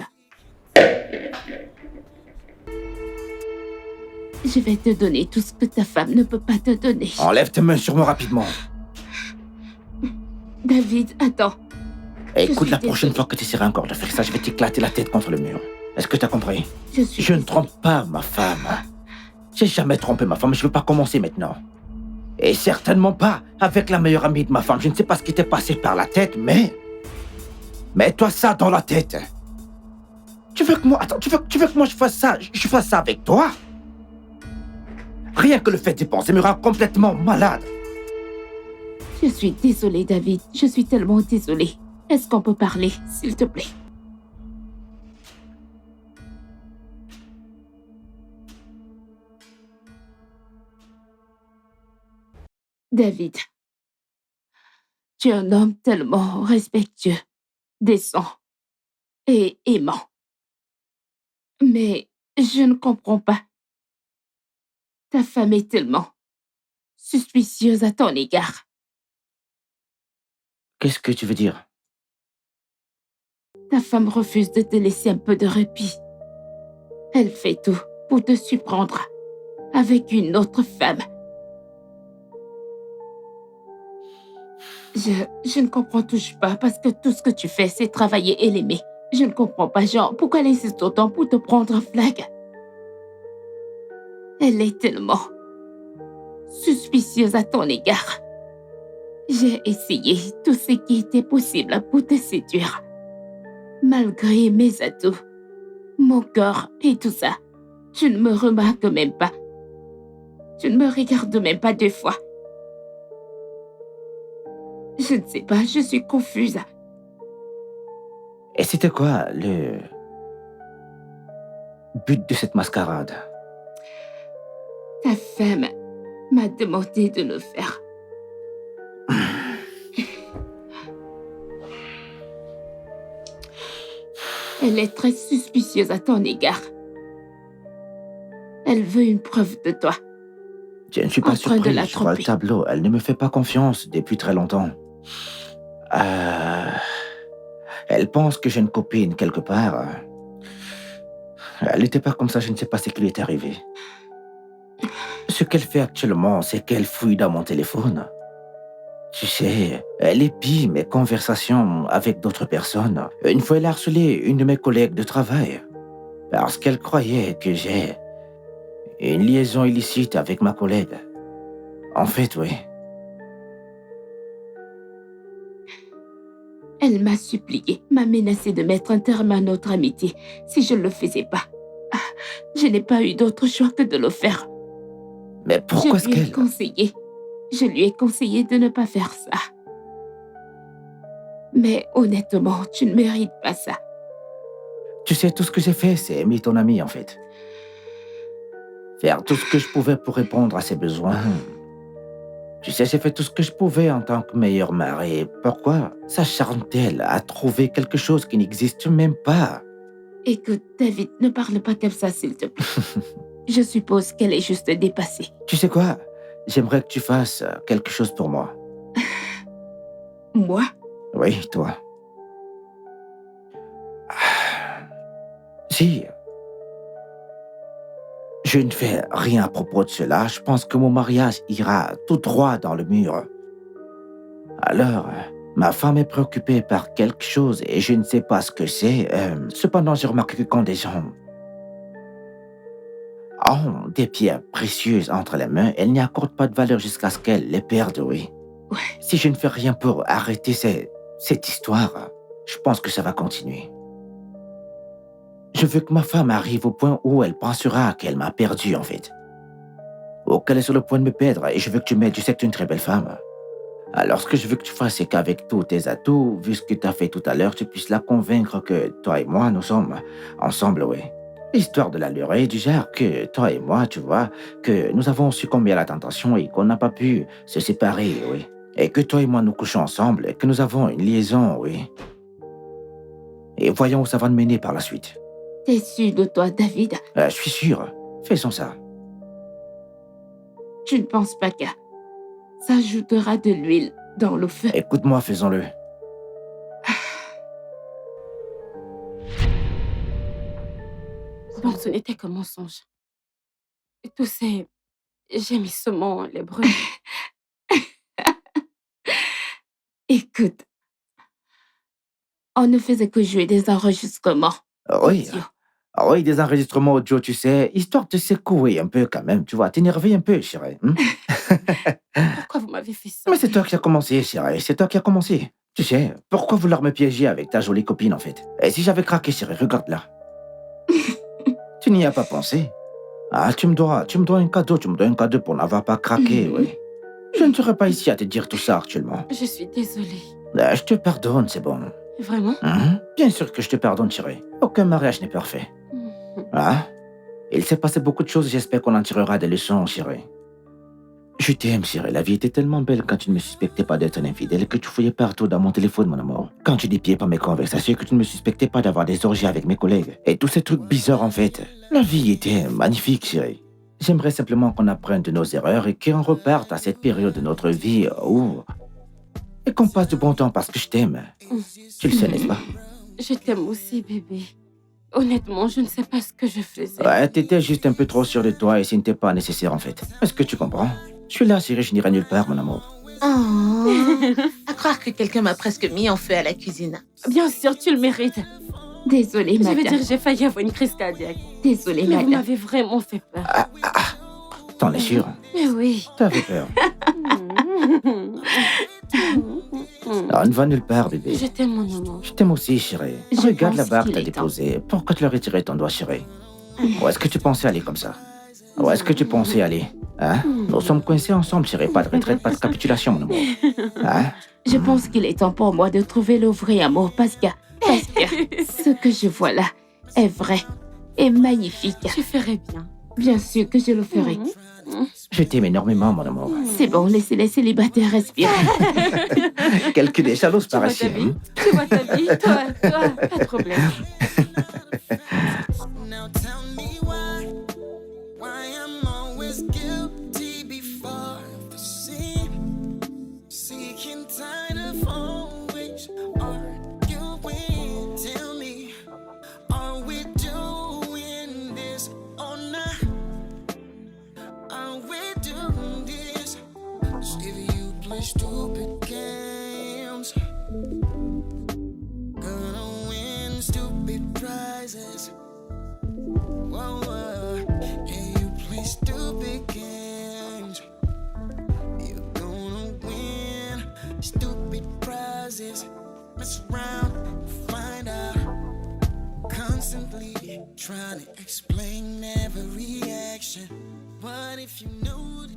Je vais te donner tout ce que ta femme ne peut pas te donner. Enlève tes mains sur moi rapidement. David, attends. Écoute, la prochaine fois que tu essaieras encore de faire ça, je vais t'éclater la tête contre le mur. Est-ce que tu as compris? Je ne trompe pas ma femme. J'ai jamais trompé ma femme, je ne veux pas commencer maintenant. Et certainement pas avec la meilleure amie de ma femme. Je ne sais pas ce qui t'est passé par la tête, mais... Mets-toi ça dans la tête. Tu veux que moi... Attends, tu veux que moi je fasse ça? Je fasse ça avec toi? Rien que le fait d'y penser me rend complètement malade. Je suis désolée, David. Je suis tellement désolée. Est-ce qu'on peut parler, s'il te plaît? David, tu es un homme tellement respectueux, décent et aimant. Mais je ne comprends pas. Ta femme est tellement suspicieuse à ton égard. Qu'est-ce que tu veux dire? Ta femme refuse de te laisser un peu de répit. Elle fait tout pour te surprendre avec une autre femme. Je ne comprends toujours pas parce que tout ce que tu fais, c'est travailler et l'aimer. Je ne comprends pas, genre, pourquoi elle insiste autant pour te prendre en flag? Elle est tellement suspicieuse à ton égard. J'ai essayé tout ce qui était possible pour te séduire. Malgré mes atouts, mon corps et tout ça, tu ne me remarques même pas. Tu ne me regardes même pas 2 fois. Je ne sais pas, je suis confuse. Et c'était quoi le but de cette mascarade? Ta femme m'a demandé de le faire. Elle est très suspicieuse à ton égard. Elle veut une preuve de toi. Je ne suis pas surpris, de la je vois le tromper. tableau. Elle ne me fait pas confiance depuis très longtemps. Elle pense que j'ai une copine quelque part. Elle n'était pas comme ça, je ne sais pas ce qui lui est arrivé. Ce qu'elle fait actuellement, c'est qu'elle fouille dans mon téléphone. Tu sais, elle épie mes conversations avec d'autres personnes. Une fois, elle a harcelé une de mes collègues de travail parce qu'elle croyait que j'ai une liaison illicite avec ma collègue. En fait, oui. Elle m'a supplié, m'a menacé de mettre un terme à notre amitié si je ne le faisais pas. Ah, je n'ai pas eu d'autre choix que de le faire. Mais pourquoi est-ce Je lui ai qu'elle... conseillé. Je lui ai conseillé de ne pas faire ça. Mais honnêtement, tu ne mérites pas ça. Tu sais, tout ce que j'ai fait, c'est aimer ton ami, en fait. Faire tout ce que je pouvais pour répondre à ses besoins. Tu sais, j'ai fait tout ce que je pouvais en tant que meilleur mari. Pourquoi s'acharne-t-elle à trouver quelque chose qui n'existe même pas? Écoute, David, ne parle pas comme ça, s'il te plaît. Je suppose qu'elle est juste dépassée. Tu sais quoi? J'aimerais que tu fasses quelque chose pour moi. Moi? Oui, toi. Si je ne fais rien à propos de cela, je pense que mon mariage ira tout droit dans le mur. Alors, ma femme est préoccupée par quelque chose et je ne sais pas ce que c'est. Cependant, j'ai remarqué que quand des gens ont des pierres précieuses entre les mains, elles n'y accordent pas de valeur jusqu'à ce qu'elles les perdent, oui. Ouais. Si je ne fais rien pour arrêter cette histoire, je pense que ça va continuer. Je veux que ma femme arrive au point où elle pensera qu'elle m'a perdu, en fait. Ou qu'elle est sur le point de me perdre et je veux que tu m'aides. Je sais que tu es une très belle femme. Alors, ce que je veux que tu fasses, c'est qu'avec tous tes atouts, vu ce que tu as fait tout à l'heure, tu puisses la convaincre que toi et moi, nous sommes ensemble, oui. Histoire de la leurrer, du genre que toi et moi, tu vois, que nous avons succombé à la tentation et qu'on n'a pas pu se séparer, oui. Et que toi et moi, nous couchons ensemble et que nous avons une liaison, oui. Et voyons où ça va nous mener par la suite. T'es sûr de toi, David? Je suis sûr. Faisons ça. Tu ne penses pas qu'à ça ajoutera de l'huile dans le feu? Écoute-moi, faisons-le. Donc ce n'était que mensonge. Et tous ces gémissements, les bruits. Écoute, on ne faisait que jouer des enregistrements. Oui. audio. Oui, des enregistrements audio, tu sais, histoire de te secouer un peu quand même, tu vois, t'énerver un peu, chérie. Pourquoi vous m'avez fait ça? Mais c'est toi qui as commencé, chérie, c'est toi qui as commencé. Tu sais, pourquoi vouloir me piéger avec ta jolie copine, en fait? Et si j'avais craqué, chérie, regarde-la. Tu n'y as pas pensé? Ah, tu me dois un cadeau, tu me dois un cadeau pour n'avoir pas craqué, oui. Je ne serais pas ici à te dire tout ça actuellement. Je suis désolée. Je te pardonne, c'est bon. Vraiment? Bien sûr que je te pardonne, chérie. Aucun mariage n'est parfait. Ah, il s'est passé beaucoup de choses, j'espère qu'on en tirera des leçons, chérie. Je t'aime, chérie. La vie était tellement belle quand tu ne me suspectais pas d'être un infidèle et que tu fouillais partout dans mon téléphone, mon amour. Quand tu dépiais par mes conversations et que tu ne me suspectais pas d'avoir des orgies avec mes collègues. Et tous ces trucs bizarres, en fait. La vie était magnifique, chérie. J'aimerais simplement qu'on apprenne de nos erreurs et qu'on reparte à cette période de notre vie où... Et qu'on passe de bon temps parce que je t'aime. Tu le sais, n'est-ce pas? Je t'aime aussi, bébé. Honnêtement, je ne sais pas ce que je faisais. Ouais, t'étais juste un peu trop sûr de toi et ce n'était pas nécessaire, en fait. Est-ce que tu comprends? Je suis là, chérie, je n'irai nulle part, mon amour. Oh, à croire que quelqu'un m'a presque mis en feu à la cuisine. Bien sûr, tu le mérites. Désolée, Je madame. veux dire, j'ai failli avoir une crise cardiaque. Désolée, Mais vous madame. m'avez vraiment fait peur. T'en es sûr? Mais oui. T'avais peur. On ne va nulle part, bébé. Je t'aime, mon amour. Je t'aime aussi, chérie. Je Regarde la pense barre que qu'il t'as est temps. déposée. Pourquoi tu leur retirais ton doigt, chérie? Où est-ce que tu pensais aller comme ça? Où est-ce que tu pensais aller? Hein? Nous sommes coincés ensemble, chérie. Pas de retraite, pas de capitulation, mon amour. Hein? Je pense qu'il est temps pour moi de trouver le vrai amour parce que ce que je vois là est vrai et magnifique. Tu ferais bien. Bien sûr que je le ferai. Je t'aime énormément, mon amour. C'est bon, laissez les célibataires respirer. Quelques des jaloux par vois ici. ta vie? Tu vois ta vie? Toi, pas de problème. Now tell me why I'm always guilty before the sin, seeking tired of always arguing. Tell me, are we doing this or not? Are we doing this? If you play stupid. is mess around, find out. Constantly trying to explain every action. What if you know the